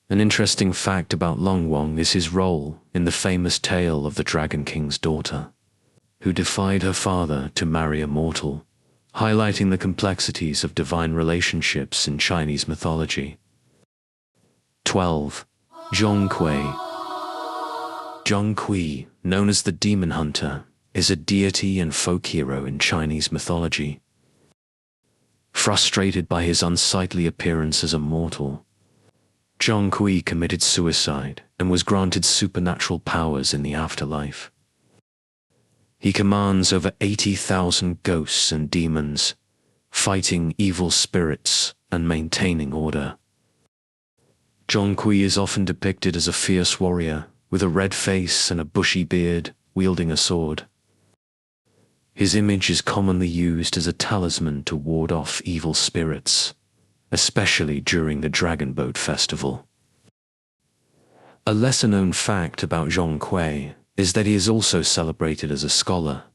An interesting fact about Longwang is his role in the famous tale of the Dragon King's daughter, who defied her father to marry a mortal, highlighting the complexities of divine relationships in Chinese mythology. 12. Zhonghui. Zhonghui, known as the Demon Hunter, is a deity and folk hero in Chinese mythology. Frustrated by his unsightly appearance as a mortal, Zhonghui committed suicide and was granted supernatural powers in the afterlife. He commands over 80,000 ghosts and demons, fighting evil spirits and maintaining order. Zhonghui is often depicted as a fierce warrior with a red face and a bushy beard, wielding a sword. His image is commonly used as a talisman to ward off evil spirits, especially during the Dragon Boat Festival. A lesser-known fact about Zhonghui is that he is also celebrated as a scholar,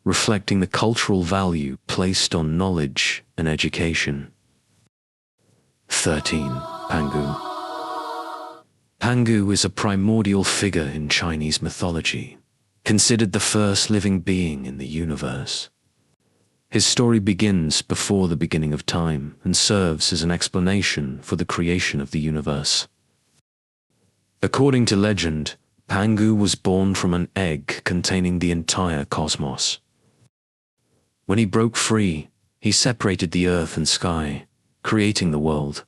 reflecting the cultural value placed on knowledge and education. 13. Pangu. Pangu is a primordial figure in Chinese mythology, considered the first living being in the universe. His story begins before the beginning of time and serves as an explanation for the creation of the universe. According to legend, Pangu was born from an egg containing the entire cosmos. When he broke free, he separated the earth and sky, creating the world.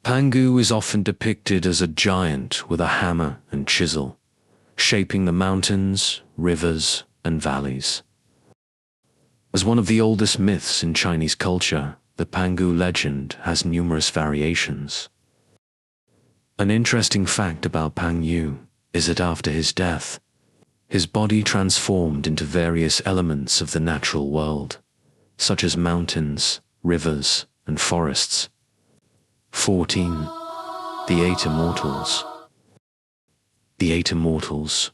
Pangu is often depicted as a giant with a hammer and chisel, shaping the mountains, rivers, and valleys. As one of the oldest myths in Chinese culture, the Pangu legend has numerous variations. An interesting fact about Pangu is that after his death, his body transformed into various elements of the natural world, such as mountains, rivers, and forests. 14. The 8 Immortals. The 8 Immortals,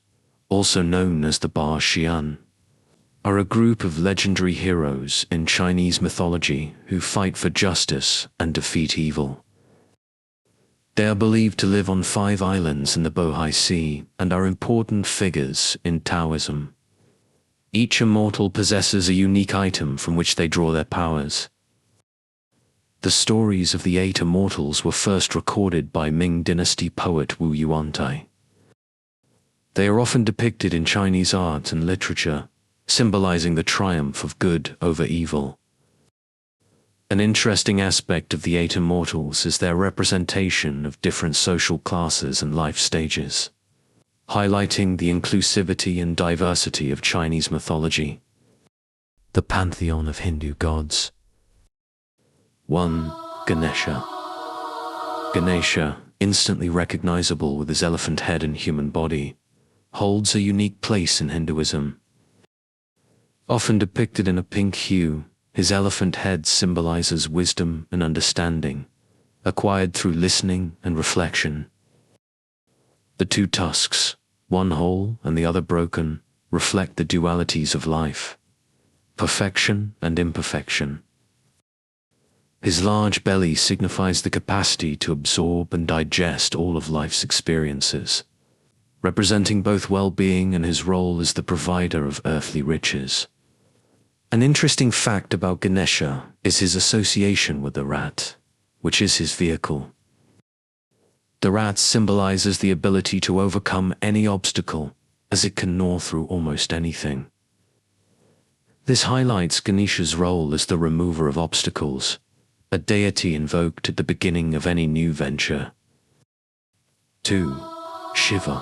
also known as the Ba Xian, are a group of legendary heroes in Chinese mythology who fight for justice and defeat evil. They are believed to live on 5 islands in the Bohai Sea and are important figures in Taoism. Each immortal possesses a unique item from which they draw their powers. The stories of the 8 immortals were first recorded by Ming Dynasty poet Wu Yuantai. They are often depicted in Chinese art and literature, symbolizing the triumph of good over evil. An interesting aspect of the 8 immortals is their representation of different social classes and life stages, highlighting the inclusivity and diversity of Chinese mythology. The Pantheon of Hindu Gods. 1. Ganesha. Ganesha, instantly recognizable with his elephant head and human body, holds a unique place in Hinduism. Often depicted in a pink hue, his elephant head symbolizes wisdom and understanding, acquired through listening and reflection. The 2 tusks, one whole and the other broken, reflect the dualities of life, perfection and imperfection. His large belly signifies the capacity to absorb and digest all of life's experiences, representing both well-being and his role as the provider of earthly riches. An interesting fact about Ganesha is his association with the rat, which is his vehicle. The rat symbolizes the ability to overcome any obstacle, as it can gnaw through almost anything. This highlights Ganesha's role as the remover of obstacles, a deity invoked at the beginning of any new venture. 2. Shiva.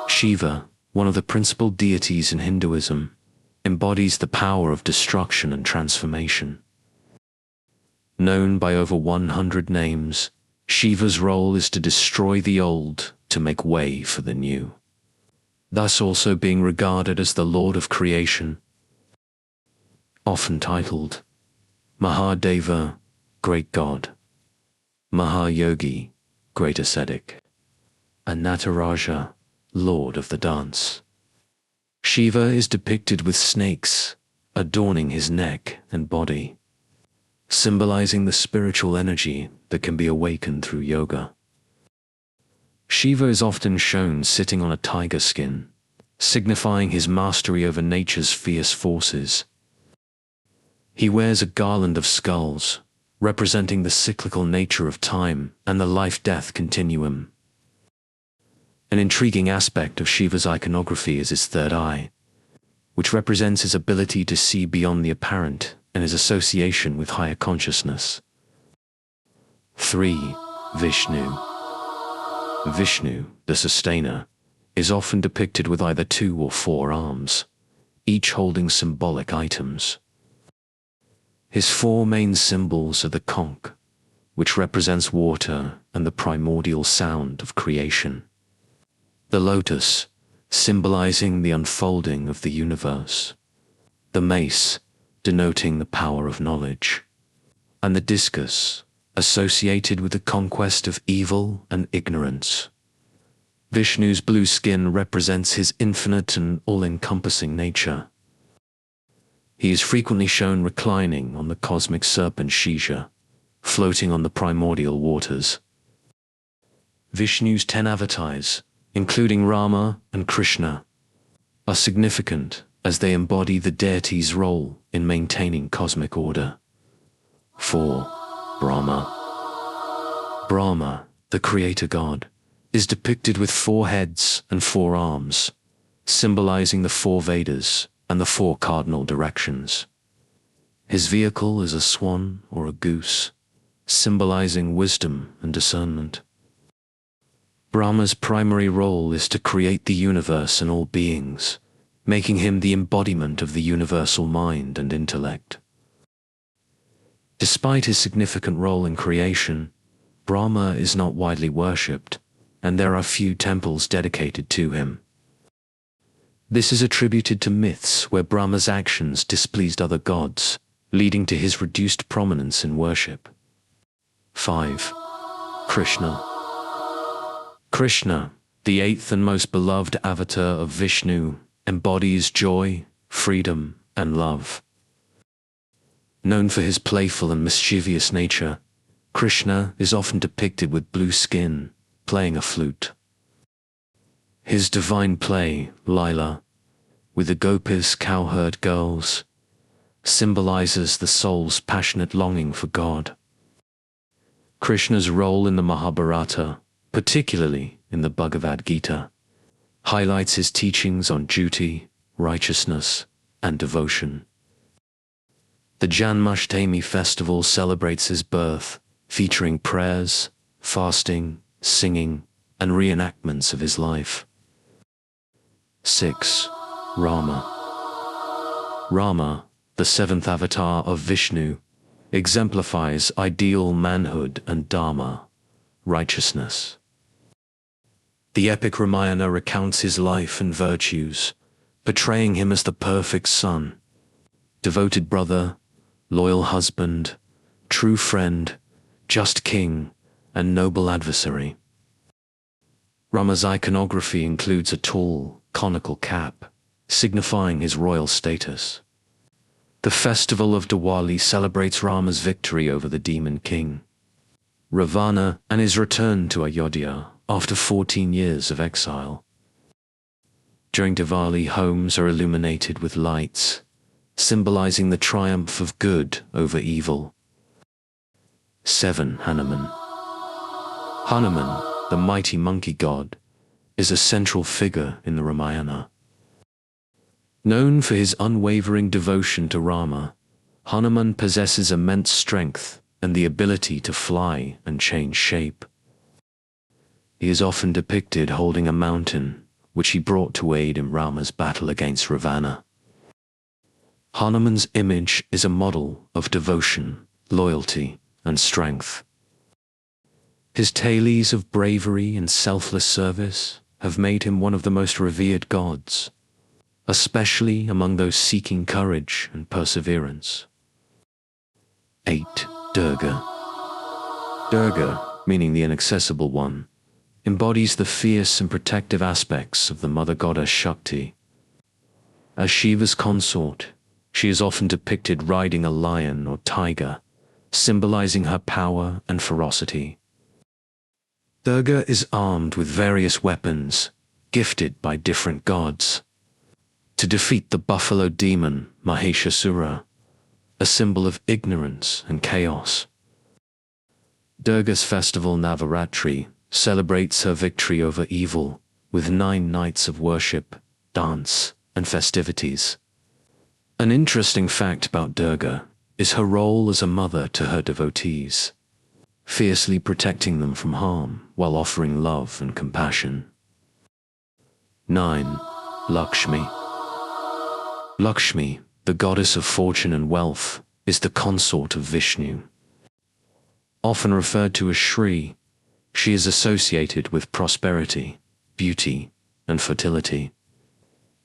Shiva, one of the principal deities in Hinduism, embodies the power of destruction and transformation. Known by over 100 names, Shiva's role is to destroy the old to make way for the new, thus also being regarded as the Lord of creation. Often titled Mahadeva, Great God, Mahayogi, Great Ascetic, and Nataraja, Lord of the Dance. Shiva is depicted with snakes adorning his neck and body, symbolizing the spiritual energy that can be awakened through yoga. Shiva is often shown sitting on a tiger skin, signifying his mastery over nature's fierce forces. He wears a garland of skulls, representing the cyclical nature of time and the life-death continuum. An intriguing aspect of Shiva's iconography is his third eye, which represents his ability to see beyond the apparent and his association with higher consciousness. 3. Vishnu. Vishnu, the sustainer, is often depicted with either 2 or 4 arms, each holding symbolic items. His 4 main symbols are the conch, which represents water and the primordial sound of creation. The lotus, symbolizing the unfolding of the universe. The mace, denoting the power of knowledge. And the discus, associated with the conquest of evil and ignorance. Vishnu's blue skin represents his infinite and all-encompassing nature. He is frequently shown reclining on the cosmic serpent Shija, floating on the primordial waters. Vishnu's 10 avatars, including Rama and Krishna, are significant as they embody the deity's role in maintaining cosmic order. 4. Brahma. Brahma, the creator god, is depicted with 4 heads and 4 arms, symbolizing the 4 Vedas and the 4 cardinal directions. His vehicle is a swan or a goose, symbolizing wisdom and discernment. Brahma's primary role is to create the universe and all beings, making him the embodiment of the universal mind and intellect. Despite his significant role in creation, Brahma is not widely worshipped, and there are few temples dedicated to him. This is attributed to myths where Brahma's actions displeased other gods, leading to his reduced prominence in worship. 5. Krishna. Krishna, the 8th and most beloved avatar of Vishnu, embodies joy, freedom, and love. Known for his playful and mischievous nature, Krishna is often depicted with blue skin, playing a flute. His divine play, Lila, with the gopis cowherd girls, symbolizes the soul's passionate longing for God. Krishna's role in the Mahabharata, particularly in the Bhagavad Gita, highlights his teachings on duty, righteousness, and devotion. The Janmashtami festival celebrates his birth, featuring prayers, fasting, singing, and reenactments of his life. 6. Rama. Rama, the seventh avatar of Vishnu, exemplifies ideal manhood and dharma, righteousness. The epic Ramayana recounts his life and virtues, portraying him as the perfect son, devoted brother, loyal husband, true friend, just king, and noble adversary. Rama's iconography includes a tall, conical cap, signifying his royal status. The festival of Diwali celebrates Rama's victory over the demon king, Ravana, and his return to Ayodhya after 14 years of exile. During Diwali, homes are illuminated with lights, symbolizing the triumph of good over evil. 7. Hanuman. Hanuman, the mighty monkey god, is a central figure in the Ramayana. Known for his unwavering devotion to Rama, Hanuman possesses immense strength and the ability to fly and change shape. He is often depicted holding a mountain, which he brought to aid in Rama's battle against Ravana. Hanuman's image is a model of devotion, loyalty, and strength. His tales of bravery and selfless service have made him one of the most revered gods, especially among those seeking courage and perseverance. 8. Durga. Durga, meaning the inaccessible one, embodies the fierce and protective aspects of the mother goddess Shakti. As Shiva's consort, she is often depicted riding a lion or tiger, symbolizing her power and ferocity. Durga is armed with various weapons, gifted by different gods, to defeat the buffalo demon Mahishasura, a symbol of ignorance and chaos. Durga's festival Navaratri celebrates her victory over evil with 9 nights of worship, dance, and festivities. An interesting fact about Durga is her role as a mother to her devotees, fiercely protecting them from harm while offering love and compassion. 9. Lakshmi. Lakshmi, the goddess of fortune and wealth, is the consort of Vishnu. Often referred to as Shri, she is associated with prosperity, beauty, and fertility.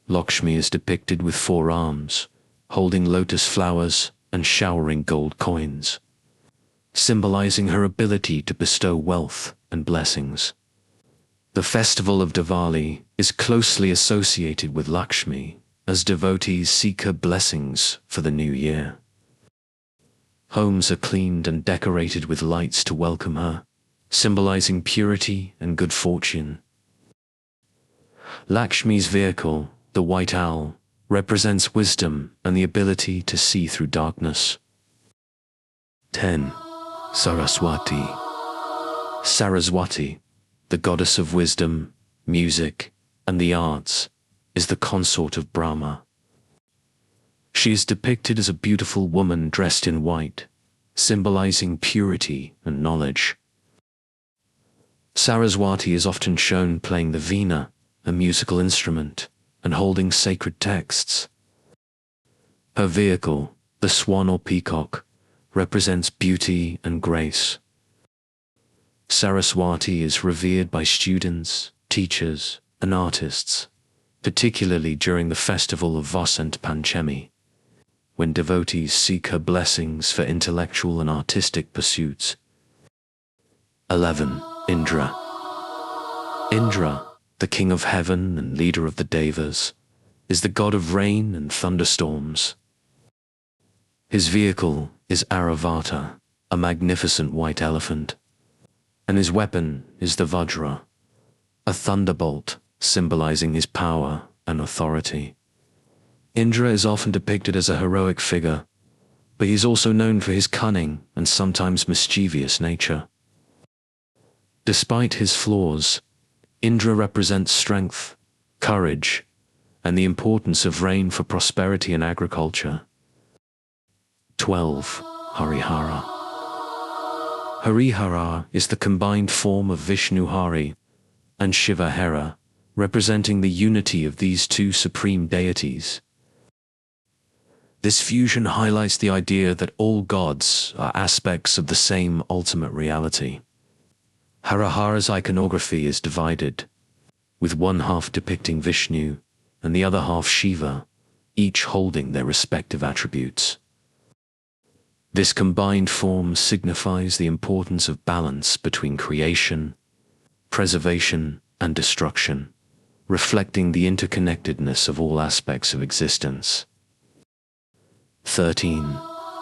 Lakshmi is depicted with 4 arms, holding lotus flowers and showering gold coins, symbolizing her ability to bestow wealth and blessings. The festival of Diwali is closely associated with Lakshmi, as devotees seek her blessings for the new year. Homes are cleaned and decorated with lights to welcome her, symbolizing purity and good fortune. Lakshmi's vehicle, the white owl, represents wisdom and the ability to see through darkness. 10. Saraswati. Saraswati, the goddess of wisdom, music, and the arts, is the consort of Brahma. She is depicted as a beautiful woman dressed in white, symbolizing purity and knowledge. Saraswati is often shown playing the veena, a musical instrument, and holding sacred texts. Her vehicle, the swan or peacock, represents beauty and grace. Saraswati is revered by students, teachers, and artists, particularly during the festival of Vasant Panchami, when devotees seek her blessings for intellectual and artistic pursuits. 11. Indra. Indra, the king of heaven and leader of the Devas, is the god of rain and thunderstorms. His vehicle is Aravata, a magnificent white elephant, and his weapon is the Vajra, a thunderbolt symbolizing his power and authority. Indra is often depicted as a heroic figure, but he is also known for his cunning and sometimes mischievous nature. Despite his flaws, Indra represents strength, courage, and the importance of rain for prosperity and agriculture. 12. Harihara. Harihara is the combined form of Vishnu Hari and Shiva Hera, representing the unity of these two supreme deities. This fusion highlights the idea that all gods are aspects of the same ultimate reality. Harihara's iconography is divided, with one half depicting Vishnu and the other half Shiva, each holding their respective attributes. This combined form signifies the importance of balance between creation, preservation, and destruction, reflecting the interconnectedness of all aspects of existence. 13.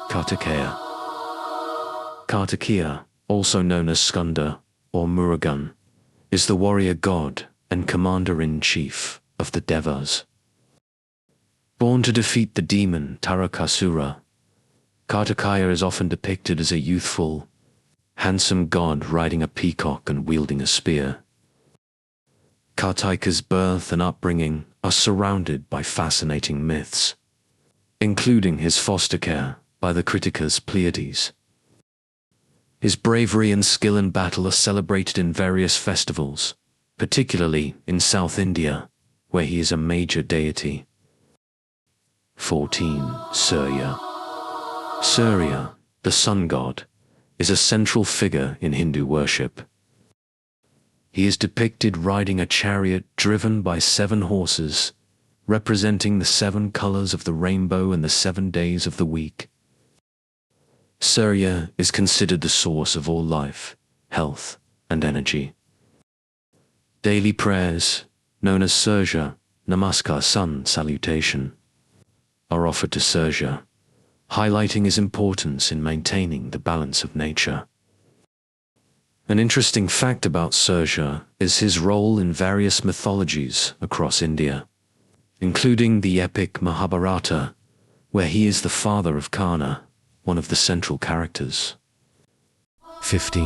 Kartikeya. Kartikeya, also known as Skanda or Morrigan, is the warrior god and commander-in-chief of the Devas. Born to defeat the demon Tarakasura, Kartikeya is often depicted as a youthful, handsome god riding a peacock and wielding a spear. Kartikeya's birth and upbringing are surrounded by fascinating myths, including his foster care by the Critikas Pleiades. His bravery and skill in battle are celebrated in various festivals, particularly in South India, where he is a major deity. 14. Surya. Surya, the sun god, is a central figure in Hindu worship. He is depicted riding a chariot driven by 7 horses, representing the 7 colors of the rainbow and the 7 days of the week. Surya is considered the source of all life, health, and energy. Daily prayers, known as Surya Namaskar sun salutation, are offered to Surya, highlighting his importance in maintaining the balance of nature. An interesting fact about Surya is his role in various mythologies across India, including the epic Mahabharata, where he is the father of Karna, one of the central characters. 15.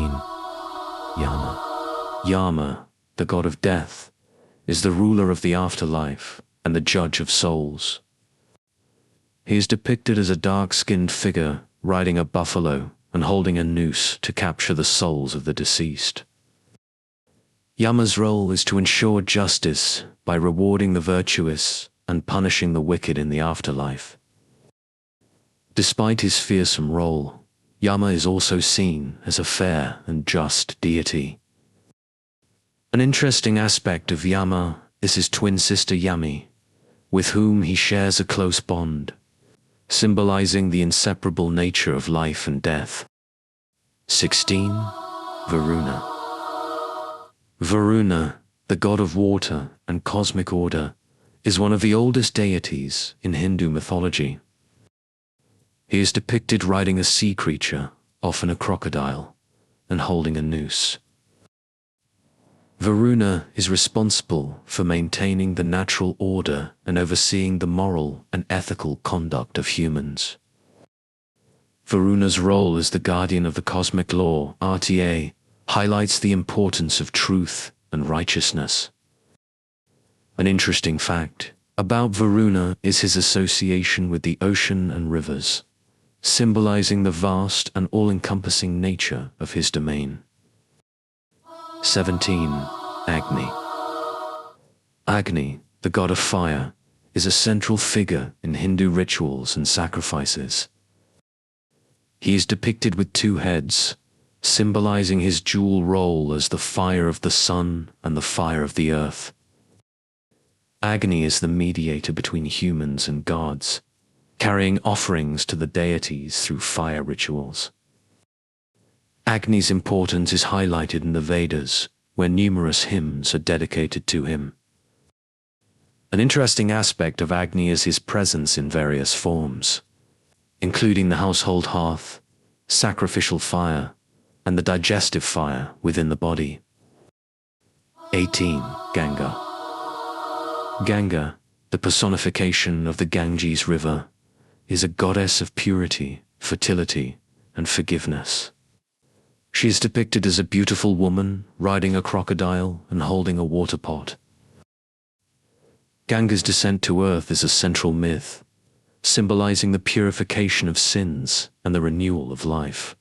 Yama. Yama, the god of death, is the ruler of the afterlife and the judge of souls. He is depicted as a dark-skinned figure riding a buffalo and holding a noose to capture the souls of the deceased. Yama's role is to ensure justice by rewarding the virtuous and punishing the wicked in the afterlife. Despite his fearsome role, Yama is also seen as a fair and just deity. An interesting aspect of Yama is his twin sister Yami, with whom he shares a close bond, symbolizing the inseparable nature of life and death. 16. Varuna. Varuna, the god of water and cosmic order, is one of the oldest deities in Hindu mythology. He is depicted riding a sea creature, often a crocodile, and holding a noose. Varuna is responsible for maintaining the natural order and overseeing the moral and ethical conduct of humans. Varuna's role as the guardian of the cosmic law, RTA, highlights the importance of truth and righteousness. An interesting fact about Varuna is his association with the ocean and rivers, symbolizing the vast and all-encompassing nature of his domain. 17. Agni. Agni, the god of fire, is a central figure in Hindu rituals and sacrifices. He is depicted with 2 heads, symbolizing his dual role as the fire of the sun and the fire of the earth. Agni is the mediator between humans and gods, carrying offerings to the deities through fire rituals. Agni's importance is highlighted in the Vedas, where numerous hymns are dedicated to him. An interesting aspect of Agni is his presence in various forms, including the household hearth, sacrificial fire, and the digestive fire within the body. 18. Ganga. Ganga, the personification of the Ganges River, is a goddess of purity, fertility, and forgiveness. She is depicted as a beautiful woman riding a crocodile and holding a water pot. Ganga's descent to earth is a central myth, symbolizing the purification of sins and the renewal of life.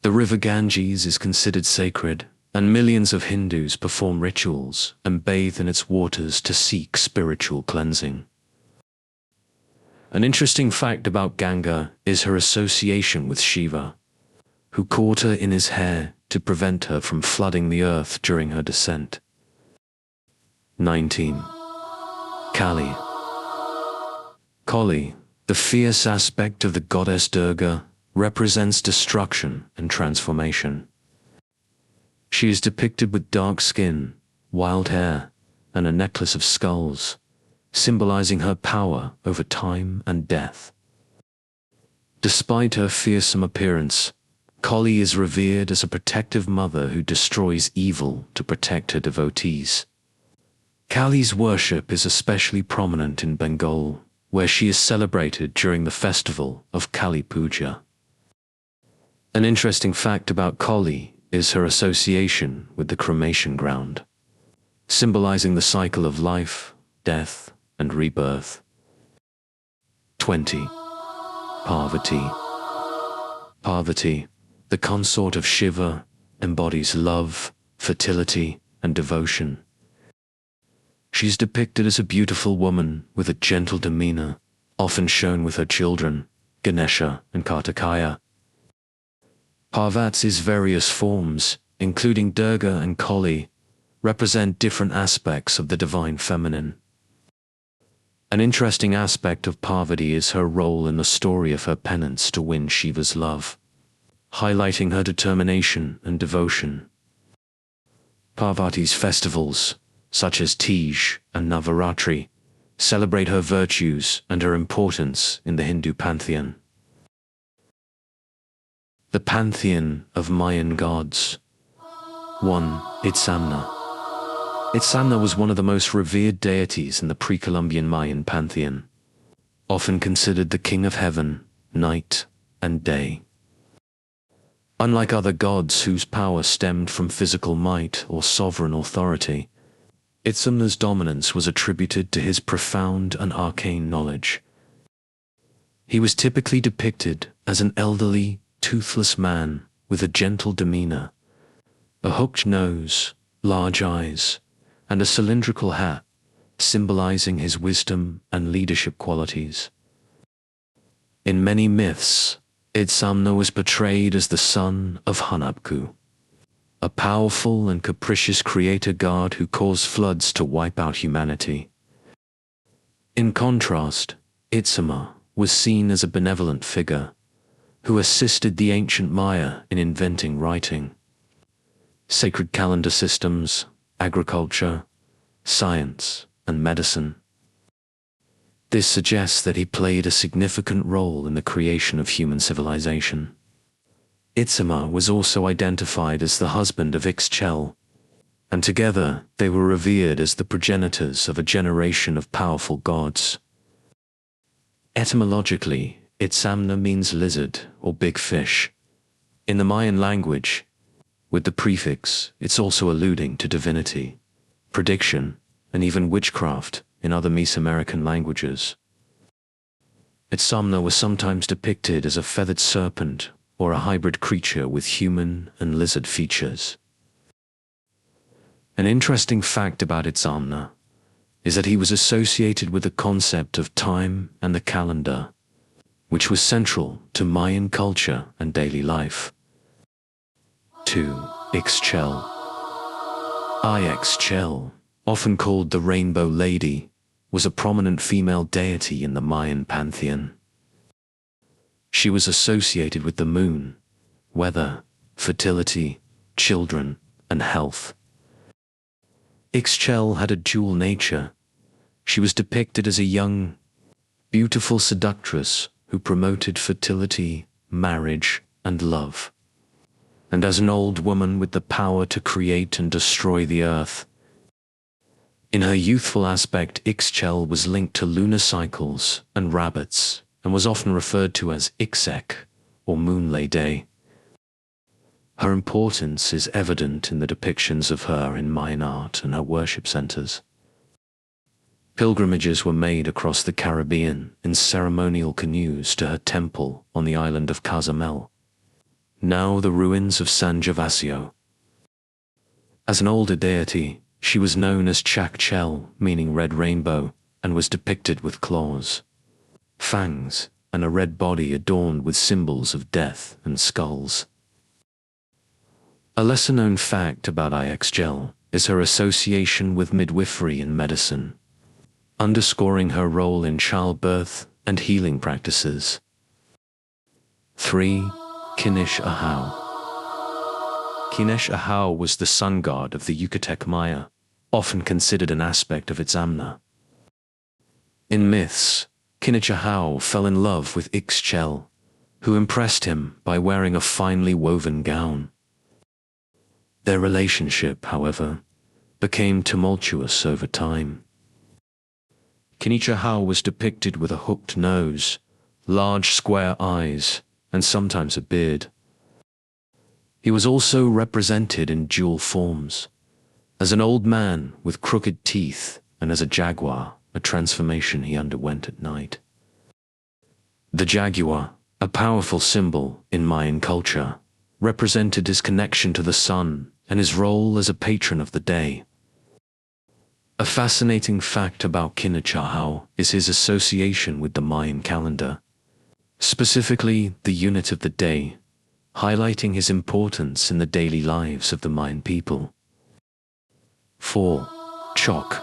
The river Ganges is considered sacred, and millions of Hindus perform rituals and bathe in its waters to seek spiritual cleansing. An interesting fact about Ganga is her association with Shiva, who caught her in his hair to prevent her from flooding the earth during her descent. 19. Kali. Kali, the fierce aspect of the goddess Durga, represents destruction and transformation. She is depicted with dark skin, wild hair, and a necklace of skulls, symbolizing her power over time and death. Despite her fearsome appearance, Kali is revered as a protective mother who destroys evil to protect her devotees. Kali's worship is especially prominent in Bengal, where she is celebrated during the festival of Kali Puja. An interesting fact about Kali is her association with the cremation ground, symbolizing the cycle of life, death, and rebirth. 20. Parvati. Parvati, the consort of Shiva, embodies love, fertility, and devotion. She is depicted as a beautiful woman with a gentle demeanor, often shown with her children, Ganesha and Kartikeya. Parvati's various forms, including Durga and Kali, represent different aspects of the divine feminine. An interesting aspect of Parvati is her role in the story of her penance to win Shiva's love, highlighting her determination and devotion. Parvati's festivals, such as Tej and Navaratri, celebrate her virtues and her importance in the Hindu pantheon. The Pantheon of Mayan Gods. 1. Itsamná. Itsamná was one of the most revered deities in the pre-Columbian Mayan pantheon, often considered the king of heaven, night, and day. Unlike other gods whose power stemmed from physical might or sovereign authority, Itsamná's dominance was attributed to his profound and arcane knowledge. He was typically depicted as an elderly, toothless man with a gentle demeanor, a hooked nose, large eyes, and a cylindrical hat, symbolizing his wisdom and leadership qualities. In many myths, Itsamná was portrayed as the son of Hunabku, a powerful and capricious creator god who caused floods to wipe out humanity. In contrast, Itsamná was seen as a benevolent figure who assisted the ancient Maya in inventing writing, sacred calendar systems, agriculture, science, and medicine. This suggests that he played a significant role in the creation of human civilization. Itsamná was also identified as the husband of Ixtlilton, and together they were revered as the progenitors of a generation of powerful gods. Etymologically, Itsamná means lizard or big fish. In the Mayan language, with the prefix, it's also alluding to divinity, prediction, and even witchcraft in other Mesoamerican languages. Itsamná was sometimes depicted as a feathered serpent or a hybrid creature with human and lizard features. An interesting fact about Itsamná is that he was associated with the concept of time and the calendar, which was central to Mayan culture and daily life. 2. Ixtlilton. Ixtlilton, often called the Rainbow Lady, was a prominent female deity in the Mayan pantheon. She was associated with the moon, weather, fertility, children, and health. Ixtlilton had a dual nature, she was depicted as a young, beautiful seductress who promoted fertility, marriage, and love. And as an old woman with the power to create and destroy the earth. In her youthful aspect, Ixchel was linked to lunar cycles and rabbits, and was often referred to as Ixek, or Moon Lady. Her importance is evident in the depictions of her in Mayan art and her worship centers. Pilgrimages were made across the Caribbean in ceremonial canoes to her temple on the island of Cozumel, now the ruins of San Gervasio. As an older deity, she was known as Chakchel, meaning red rainbow, and was depicted with claws, fangs, and a red body adorned with symbols of death and skulls. A lesser-known fact about Ixchel is her association with midwifery and medicine, underscoring her role in childbirth and healing practices. 3. Kinish Ahau. Kinish Ahau was the sun god of the Yucatec Maya, often considered an aspect of Itsamná. In myths, Kinish Ahau fell in love with Ixchel, who impressed him by wearing a finely woven gown. Their relationship, however, became tumultuous over time. Kinish Ahau was depicted with a hooked nose, large square eyes, and sometimes a beard. He was also represented in dual forms, as an old man with crooked teeth and as a jaguar, a transformation he underwent at night. The jaguar, a powerful symbol in Mayan culture, represented his connection to the sun and his role as a patron of the day. A fascinating fact about Kinish Ahau is his association with the Mayan calendar, specifically the unit of the day, highlighting his importance in the daily lives of the Mayan people. 4. Choc.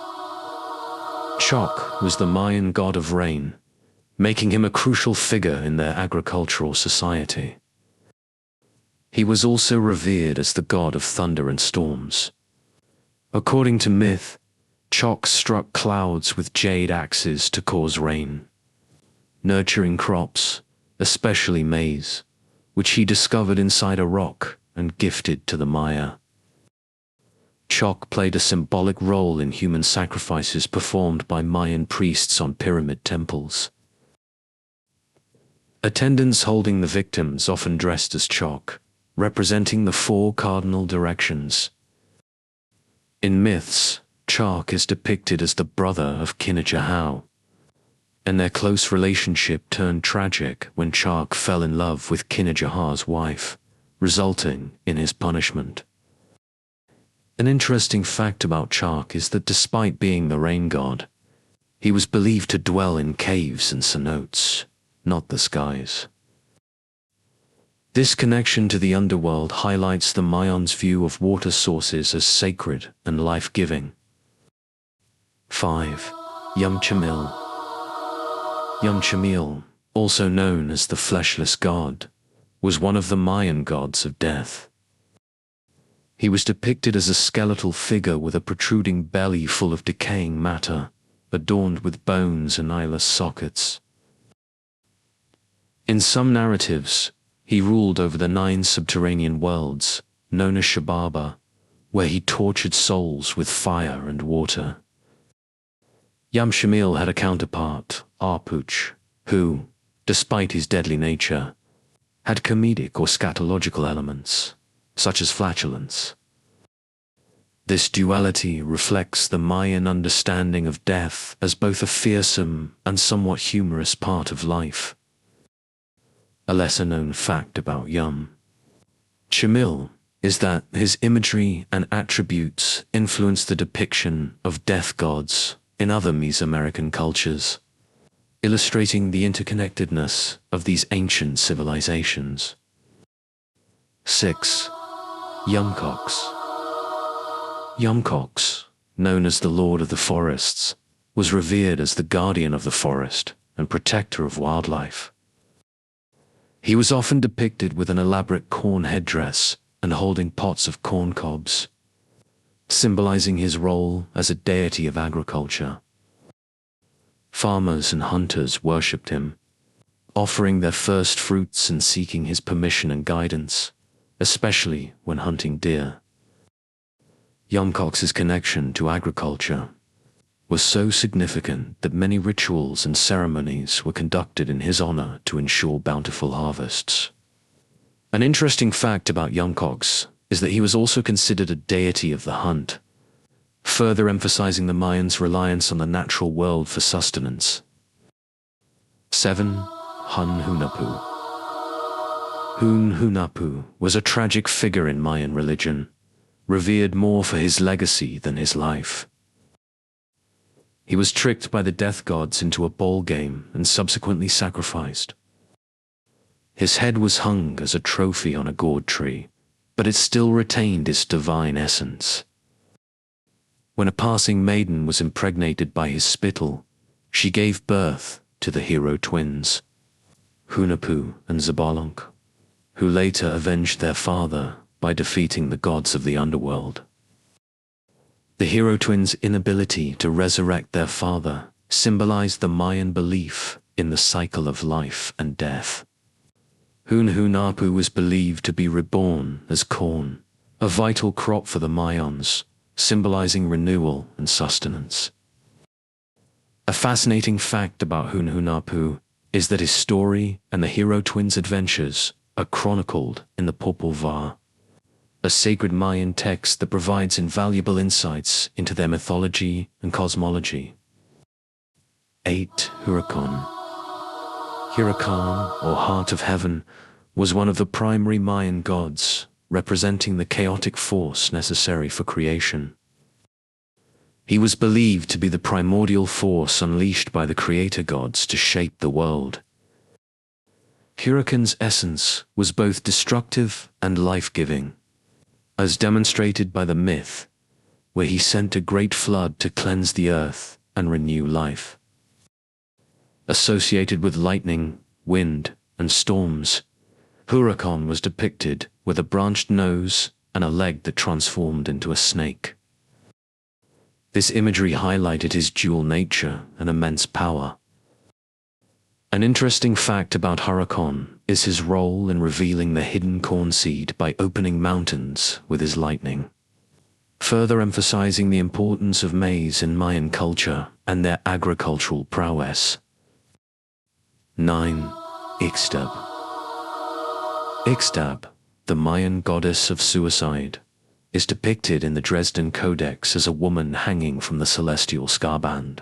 Choc was the Mayan god of rain, making him a crucial figure in their agricultural society. He was also revered as the god of thunder and storms. According to myth, Choc struck clouds with jade axes to cause rain, nurturing crops, especially maize, which he discovered inside a rock and gifted to the Maya. Choc played a symbolic role in human sacrifices performed by Mayan priests on pyramid temples. Attendants holding the victims often dressed as Choc, representing the 4 cardinal directions. In myths, Choc is depicted as the brother of Kinish Ahau, and their close relationship turned tragic when Choc fell in love with Kinish Ahau's wife, resulting in his punishment. An interesting fact about Choc is that despite being the rain god, he was believed to dwell in caves and cenotes, not the skies. This connection to the underworld highlights the Mayans' view of water sources as sacred and life-giving. 5. Xiuhtecuhtli. Xiuhtecuhtli, also known as the fleshless god, was one of the Mayan gods of death. He was depicted as a skeletal figure with a protruding belly full of decaying matter, adorned with bones and eyeless sockets. In some narratives, he ruled over the 9 subterranean worlds, known as Shababa, where he tortured souls with fire and water. Xiuhtecuhtli had a counterpart, Arpuch, who, despite his deadly nature, had comedic or scatological elements, such as flatulence. This duality reflects the Mayan understanding of death as both a fearsome and somewhat humorous part of life. A lesser-known fact about Xiuhtecuhtli is that his imagery and attributes influenced the depiction of death gods in other Mesoamerican cultures, illustrating the interconnectedness of these ancient civilizations. 6. Yumcox. Yumcox, known as the Lord of the Forests, was revered as the guardian of the forest and protector of wildlife. He was often depicted with an elaborate corn headdress and holding pots of corn cobs, symbolizing his role as a deity of agriculture. farmers and hunters worshipped him, offering their first fruits and seeking his permission and guidance, especially when hunting deer. Yomcox's connection to agriculture was so significant that many rituals and ceremonies were conducted in his honor to ensure bountiful harvests. An interesting fact about Yomcox is that he was also considered a deity of the hunt, further emphasizing the Mayans' reliance on the natural world for sustenance. 7. Hunhunapu. Hunhunapu was a tragic figure in Mayan religion, revered more for his legacy than his life. He was tricked by the death gods into a ball game and subsequently sacrificed. His head was hung as a trophy on a gourd tree, but it still retained its divine essence. When a passing maiden was impregnated by his spittle, she gave birth to the hero twins, Hunahpu and Tlaloc, who later avenged their father by defeating the gods of the underworld. The hero twins' inability to resurrect their father symbolized the Mayan belief in the cycle of life and death. Hunahpu was believed to be reborn as corn, a vital crop for the Mayans, symbolizing renewal and sustenance. A fascinating fact about Hunahpu is that his story and the hero twins' adventures are chronicled in the Popol Vuh, a sacred Mayan text that provides invaluable insights into their mythology and cosmology. 8. Huracan. Huracan, or Heart of Heaven, was one of the primary Mayan gods, representing the chaotic force necessary for creation. He was believed to be the primordial force unleashed by the creator gods to shape the world. Huracan's essence was both destructive and life-giving, as demonstrated by the myth, where he sent a great flood to cleanse the earth and renew life. Associated with lightning, wind, and storms, Huracan was depicted with a branched nose and a leg that transformed into a snake. This imagery highlighted his dual nature and immense power. An interesting fact about Huracan is his role in revealing the hidden corn seed by opening mountains with his lightning, further emphasizing the importance of maize in Mayan culture and their agricultural prowess. 9. Ixtab. Ixtab, the Mayan goddess of suicide, is depicted in the Dresden Codex as a woman hanging from the celestial scarband.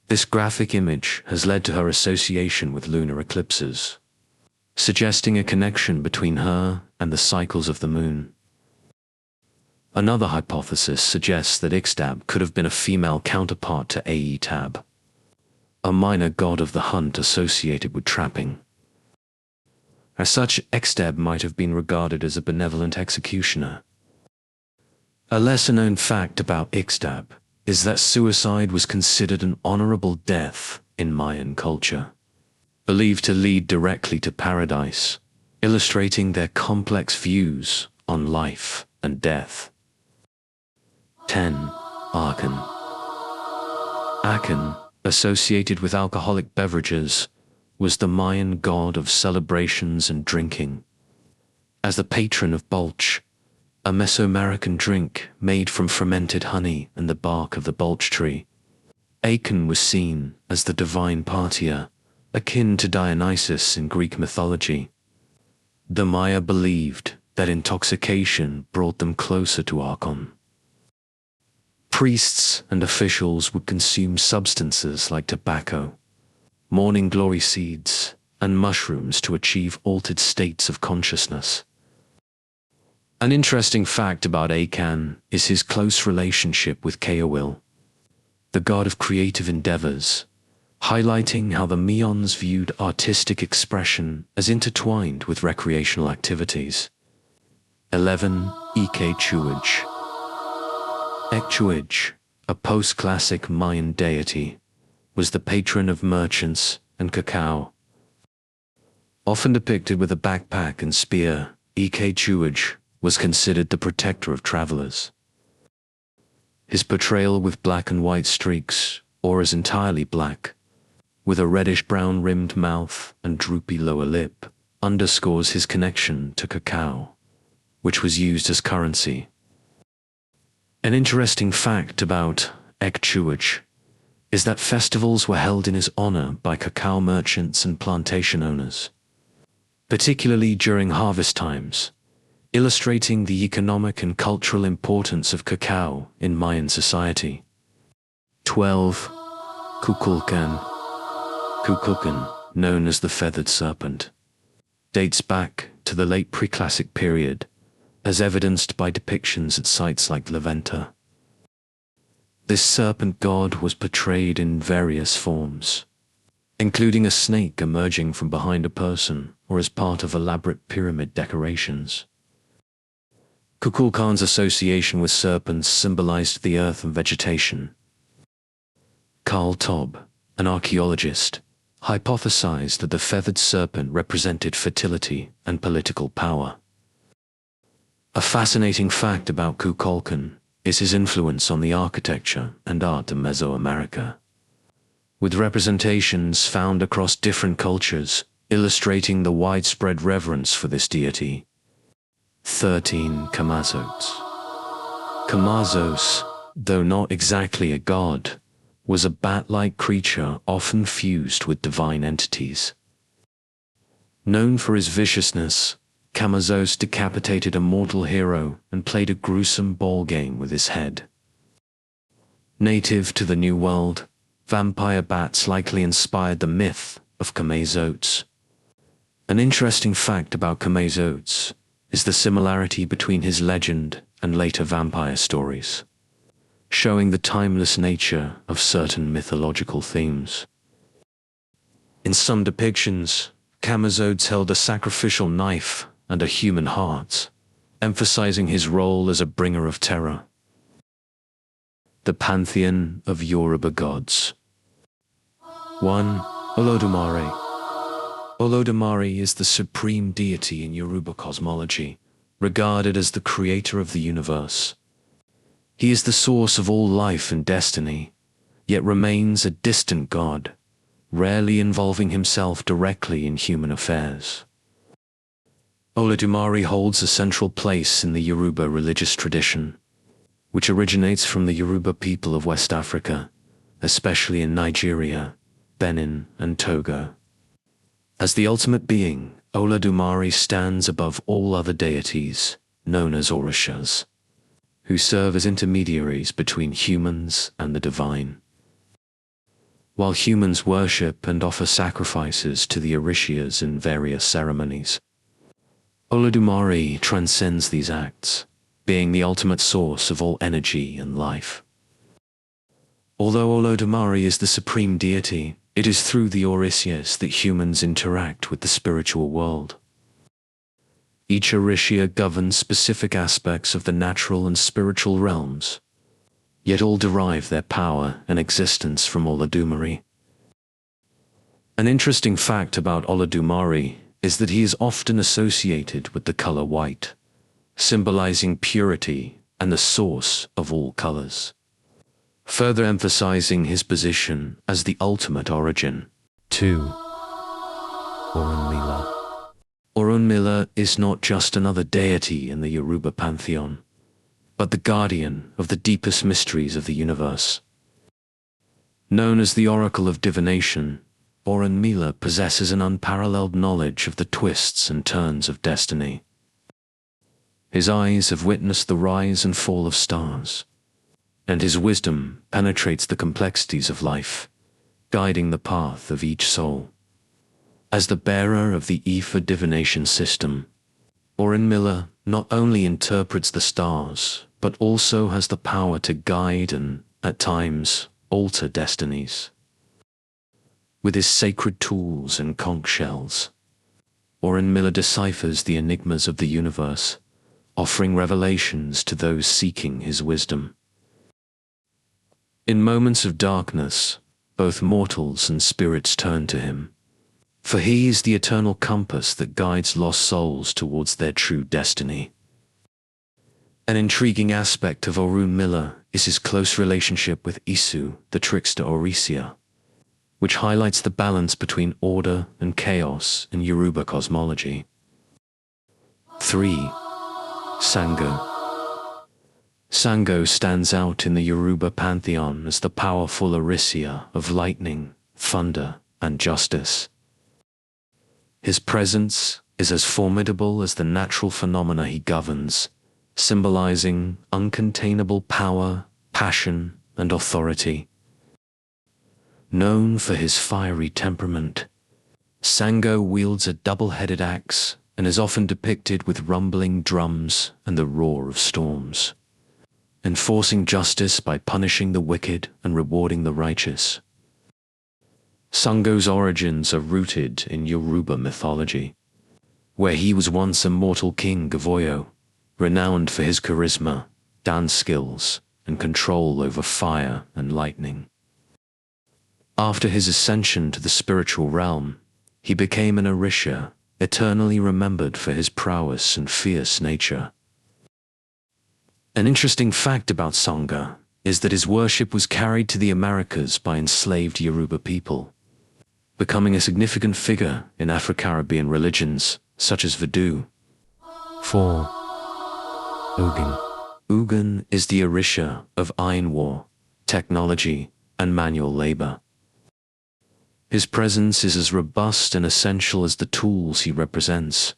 This graphic image has led to her association with lunar eclipses, suggesting a connection between her and the cycles of the moon. Another hypothesis suggests that Ixtab could have been a female counterpart to Aetab, a minor god of the hunt associated with trapping. As such, Ixtab might have been regarded as a benevolent executioner. A lesser-known fact about Ixtab is that suicide was considered an honorable death in Mayan culture, believed to lead directly to paradise, illustrating their complex views on life and death. 10. Akan. Akan, associated with alcoholic beverages, was the Mayan god of celebrations and drinking. As the patron of Bolch, a Mesoamerican drink made from fermented honey and the bark of the Bolch tree, Akan was seen as the divine partier, akin to Dionysus in Greek mythology. The Maya believed that intoxication brought them closer to Akan. Priests and officials would consume substances like tobacco, morning glory seeds, and mushrooms to achieve altered states of consciousness. An interesting fact about Akan is his close relationship with Caoil, the god of creative endeavors, highlighting how the Mayans viewed artistic expression as intertwined with recreational activities. 11. Ixtlilton. Ixtlilton, a post-classic Mayan deity, was the patron of merchants and cacao. Often depicted with a backpack and spear, Ixtlilton was considered the protector of travelers. His portrayal with black and white streaks, or as entirely black, with a reddish-brown rimmed mouth and droopy lower lip, underscores his connection to cacao, which was used as currency. An interesting fact about Ixtlilton is that festivals were held in his honor by cacao merchants and plantation owners, particularly during harvest times, illustrating the economic and cultural importance of cacao in Mayan society. 12. Kukulkan. Kukulkan, known as the feathered serpent, dates back to the late preclassic period, as evidenced by depictions at sites like Leventa. This serpent god was portrayed in various forms, including a snake emerging from behind a person or as part of elaborate pyramid decorations. Kukulkan's association with serpents symbolized the earth and vegetation. Carl Taube, an archaeologist, hypothesized that the feathered serpent represented fertility and political power. A fascinating fact about Kukulkan is his influence on the architecture and art of Mesoamerica, with representations found across different cultures, illustrating the widespread reverence for this deity. 13. Camazotz. Camazotz, though not exactly a god, was a bat-like creature often fused with divine entities. Known for his viciousness, Camazotz decapitated a mortal hero and played a gruesome ball game with his head. Native to the New World, vampire bats likely inspired the myth of Camazotz. An interesting fact about Camazotz is the similarity between his legend and later vampire stories, showing the timeless nature of certain mythological themes. In some depictions, Camazotz held a sacrificial knife and a human heart, emphasizing his role as a bringer of terror. The Pantheon of Yoruba Gods. 1. Olodumare. Olodumare is the supreme deity in Yoruba cosmology, regarded as the creator of the universe. He is the source of all life and destiny, yet remains a distant god, rarely involving himself directly in human affairs. Olodumare holds a central place in the Yoruba religious tradition, which originates from the Yoruba people of West Africa, especially in Nigeria, Benin, and Togo. As the ultimate being, Olodumare stands above all other deities, known as Orishas, who serve as intermediaries between humans and the divine. While humans worship and offer sacrifices to the Orishas in various ceremonies, Olodumare transcends these acts, being the ultimate source of all energy and life. Although Olodumare is the supreme deity, it is through the Orishas that humans interact with the spiritual world. Each Orisha governs specific aspects of the natural and spiritual realms, yet all derive their power and existence from Olodumare. An interesting fact about Olodumare is that he is often associated with the color white, symbolizing purity and the source of all colors, further emphasizing his position as the ultimate origin. 2. Orunmila. Orunmila is not just another deity in the Yoruba Pantheon, but the guardian of the deepest mysteries of the universe. Known as the Oracle of Divination, Orunmila possesses an unparalleled knowledge of the twists and turns of destiny. His eyes have witnessed the rise and fall of stars, and his wisdom penetrates the complexities of life, guiding the path of each soul. As the bearer of the Ifa divination system, Orunmila not only interprets the stars, but also has the power to guide and, at times, alter destinies. With his sacred tools and conch shells, Orunmila deciphers the enigmas of the universe, offering revelations to those seeking his wisdom. In moments of darkness, both mortals and spirits turn to him, for he is the eternal compass that guides lost souls towards their true destiny. An intriguing aspect of Orun Miller is his close relationship with Isu, the trickster Orisia, which highlights the balance between order and chaos in Yoruba cosmology. 3. Sango. Sango stands out in the Yoruba Pantheon as the powerful Orisia of lightning, thunder, and justice. His presence is as formidable as the natural phenomena he governs, symbolizing uncontainable power, passion, and authority. Known for his fiery temperament, Sango wields a double-headed axe and is often depicted with rumbling drums and the roar of storms, enforcing justice by punishing the wicked and rewarding the righteous. Sango's origins are rooted in Yoruba mythology, where he was once a mortal king Gavoyo, renowned for his charisma, dance skills, and control over fire and lightning. After his ascension to the spiritual realm, he became an Orisha, eternally remembered for his prowess and fierce nature. An interesting fact about Sango is that his worship was carried to the Americas by enslaved Yoruba people, becoming a significant figure in Afro-Caribbean religions such as Voodoo. 4. Ogun. Ogun is the Orisha of iron war, technology, and manual labor. His presence is as robust and essential as the tools he represents,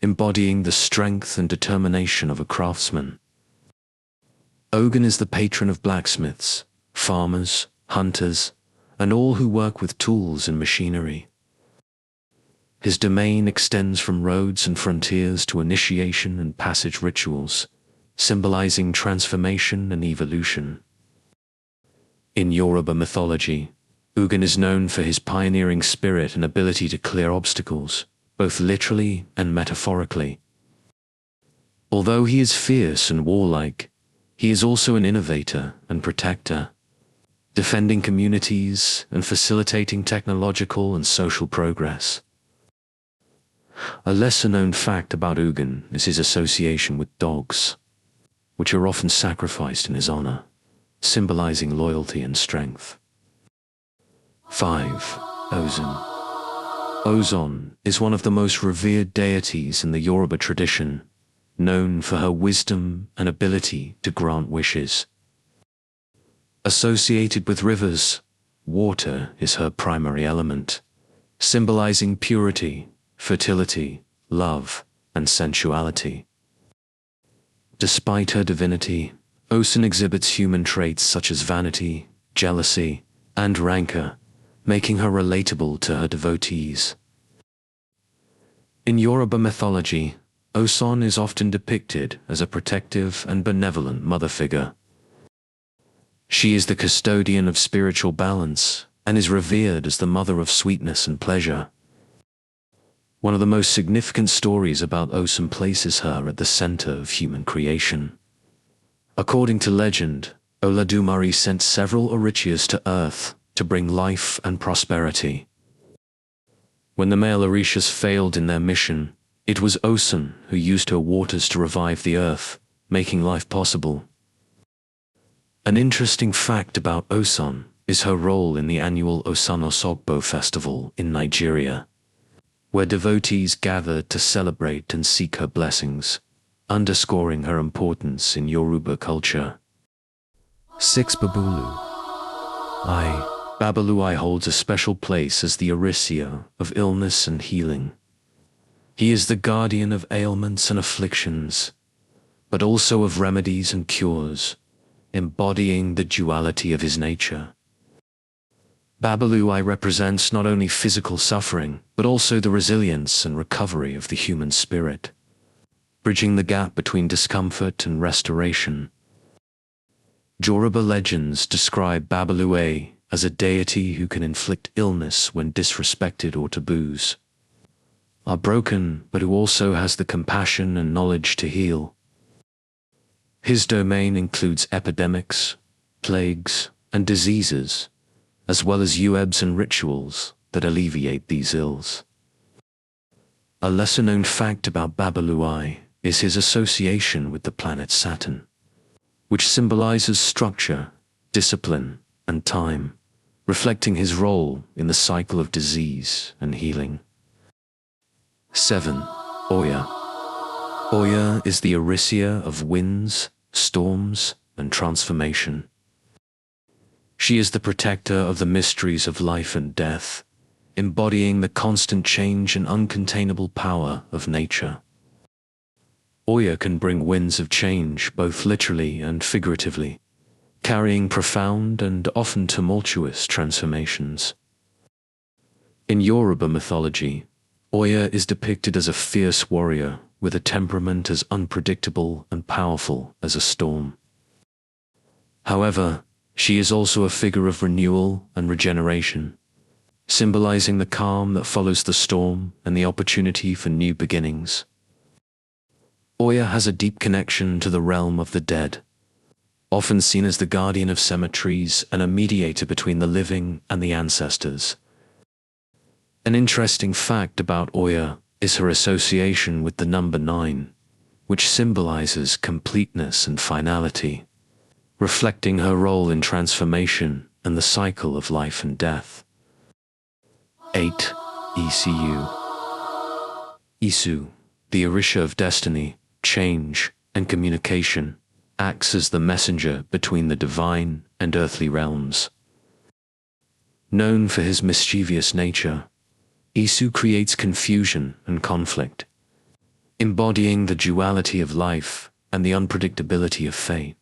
embodying the strength and determination of a craftsman. Ogun is the patron of blacksmiths, farmers, hunters, and all who work with tools and machinery. His domain extends from roads and frontiers to initiation and passage rituals, symbolizing transformation and evolution. In Yoruba mythology, Ogun is known for his pioneering spirit and ability to clear obstacles, both literally and metaphorically. Although he is fierce and warlike, he is also an innovator and protector, defending communities and facilitating technological and social progress. A lesser-known fact about Ogun is his association with dogs, which are often sacrificed in his honor, symbolizing loyalty and strength. 5. Ozon. Ozon is one of the most revered deities in the Yoruba tradition, known for her wisdom and ability to grant wishes. Associated with rivers, water is her primary element, symbolizing purity, fertility, love, and sensuality. Despite her divinity, Ozon exhibits human traits such as vanity, jealousy, and rancor, making her relatable to her devotees. In Yoruba mythology, Ozon is often depicted as a protective and benevolent mother figure. She is the custodian of spiritual balance and is revered as the mother of sweetness and pleasure. One of the most significant stories about Ozon places her at the center of human creation. According to legend, Olodumare sent several Orishas to Earth to bring life and prosperity. When the male Orishas failed in their mission, it was Ozon who used her waters to revive the earth, making life possible. An interesting fact about Ozon is her role in the annual Osun-Osogbo festival in Nigeria, where devotees gather to celebrate and seek her blessings, underscoring her importance in Yoruba culture. 6. Babului. Babului holds a special place as the Orisia of illness and healing. He is the guardian of ailments and afflictions, but also of remedies and cures, embodying the duality of his nature. Babului represents not only physical suffering, but also the resilience and recovery of the human spirit, bridging the gap between discomfort and restoration. Yoruba legends describe Babului as a deity who can inflict illness when disrespected or taboos are broken, but who also has the compassion and knowledge to heal. His domain includes epidemics, plagues, and diseases, as well as uebs and rituals that alleviate these ills. A lesser-known fact about Babului is his association with the planet Saturn, which symbolizes structure, discipline, and time, reflecting his role in the cycle of disease and healing. 7. Oya. Oya is the Arisia of winds, storms, and transformation. She is the protector of the mysteries of life and death, embodying the constant change and uncontainable power of nature. Oya can bring winds of change both literally and figuratively, carrying profound and often tumultuous transformations. In Yoruba mythology, Oya is depicted as a fierce warrior with a temperament as unpredictable and powerful as a storm. However, she is also a figure of renewal and regeneration, symbolizing the calm that follows the storm and the opportunity for new beginnings. Oya has a deep connection to the realm of the dead, often seen as the guardian of cemeteries and a mediator between the living and the ancestors. An interesting fact about Oya is her association with the number 9, which symbolizes completeness and finality, reflecting her role in transformation and the cycle of life and death. 8. Isu. Isu, the Orisha of destiny, change, and communication, acts as the messenger between the divine and earthly realms. Known for his mischievous nature, Isu creates confusion and conflict, embodying the duality of life and the unpredictability of fate.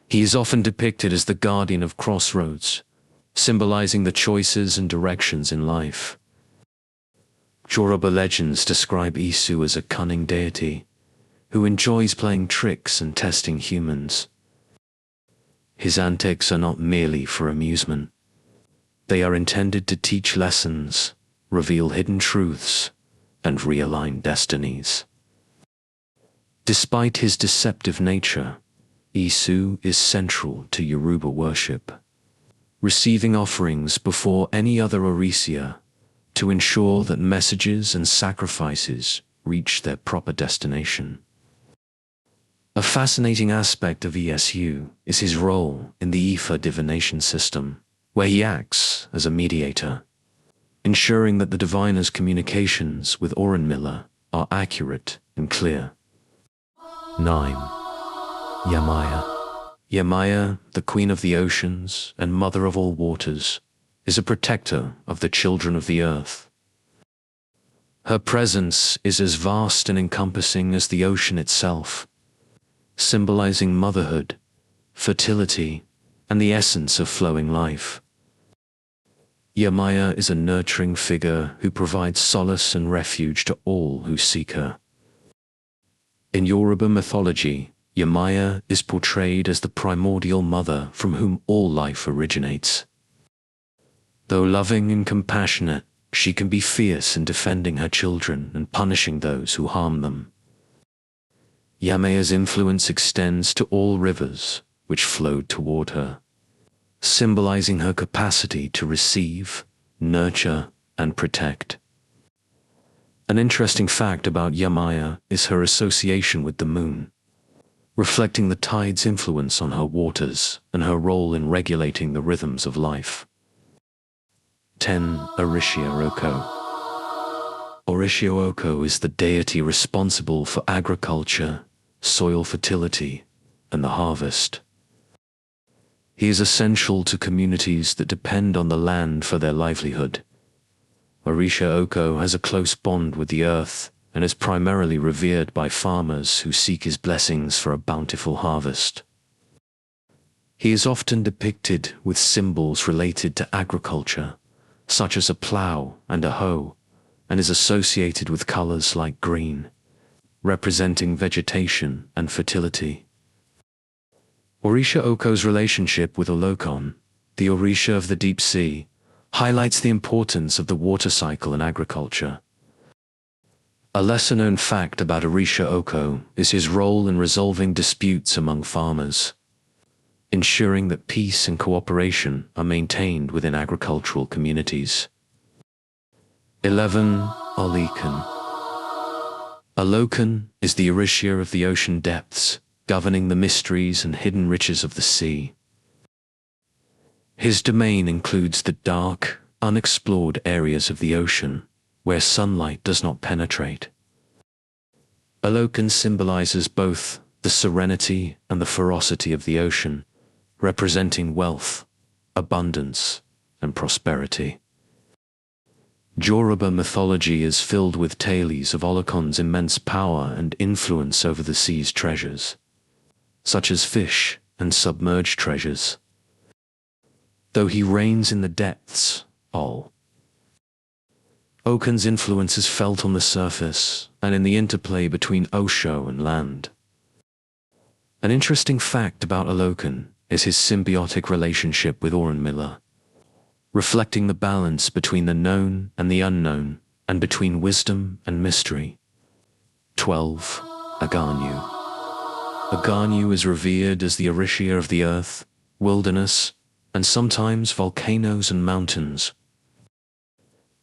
He is often depicted as the guardian of crossroads, symbolizing the choices and directions in life. Yoruba legends describe Isu as a cunning deity who enjoys playing tricks and testing humans. His antics are not merely for amusement. They are intended to teach lessons, reveal hidden truths, and realign destinies. Despite his deceptive nature, Isu is central to Yoruba worship, receiving offerings before any other Orisia to ensure that messages and sacrifices reach their proper destination. A fascinating aspect of Isu is his role in the Ifa divination system, where he acts as a mediator, ensuring that the diviner's communications with Orunmila are accurate and clear. 9. Yamaya. Yamaya, the queen of the oceans and mother of all waters, is a protector of the children of the earth. Her presence is as vast and encompassing as the ocean itself, symbolizing motherhood, fertility, and the essence of flowing life. Yamaya is a nurturing figure who provides solace and refuge to all who seek her. In Yoruba mythology, Yamaya is portrayed as the primordial mother from whom all life originates. Though loving and compassionate, she can be fierce in defending her children and punishing those who harm them. Yamaya's influence extends to all rivers which flowed toward her, symbolizing her capacity to receive, nurture, and protect. An interesting fact about Yamaya is her association with the moon, reflecting the tide's influence on her waters and her role in regulating the rhythms of life. 10. Orisha Oko. Orisha Oko is the deity responsible for agriculture, soil fertility, and the harvest. He is essential to communities that depend on the land for their livelihood. Orisha Oko has a close bond with the earth and is primarily revered by farmers who seek his blessings for a bountiful harvest. He is often depicted with symbols related to agriculture, such as a plow and a hoe, and is associated with colors like green, representing vegetation and fertility. Orisha Oko's relationship with Olokon, the Orisha of the deep sea, highlights the importance of the water cycle in agriculture. A lesser-known fact about Orisha Oko is his role in resolving disputes among farmers, ensuring that peace and cooperation are maintained within agricultural communities. 11. Olicon. Tlaloc is the Orisha of the ocean depths, governing the mysteries and hidden riches of the sea. His domain includes the dark, unexplored areas of the ocean, where sunlight does not penetrate. Tlaloc symbolizes both the serenity and the ferocity of the ocean, representing wealth, abundance, and prosperity. Yoruba mythology is filled with tales of Tlalocon's immense power and influence over the sea's treasures, such as fish and submerged treasures. Though he reigns in the depths, Tlalocon's influence is felt on the surface and in the interplay between ocean and land. An interesting fact about Tlaloc is his symbiotic relationship with Orunmila, reflecting the balance between the known and the unknown, and between wisdom and mystery. 12. Aganu. Aganu is revered as the Orisha of the earth, wilderness, and sometimes volcanoes and mountains.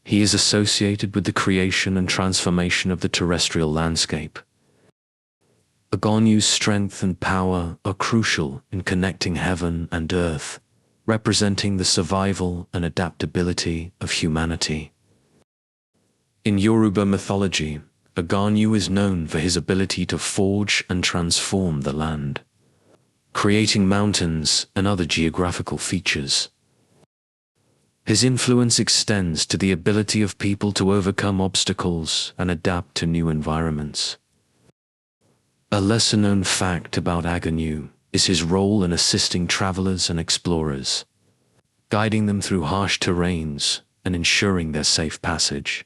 He is associated with the creation and transformation of the terrestrial landscape. Aganu's strength and power are crucial in connecting heaven and earth, representing the survival and adaptability of humanity. In Yoruba mythology, Aganu is known for his ability to forge and transform the land, creating mountains and other geographical features. His influence extends to the ability of people to overcome obstacles and adapt to new environments. A lesser-known fact about Aganu is his role in assisting travelers and explorers, guiding them through harsh terrains and ensuring their safe passage.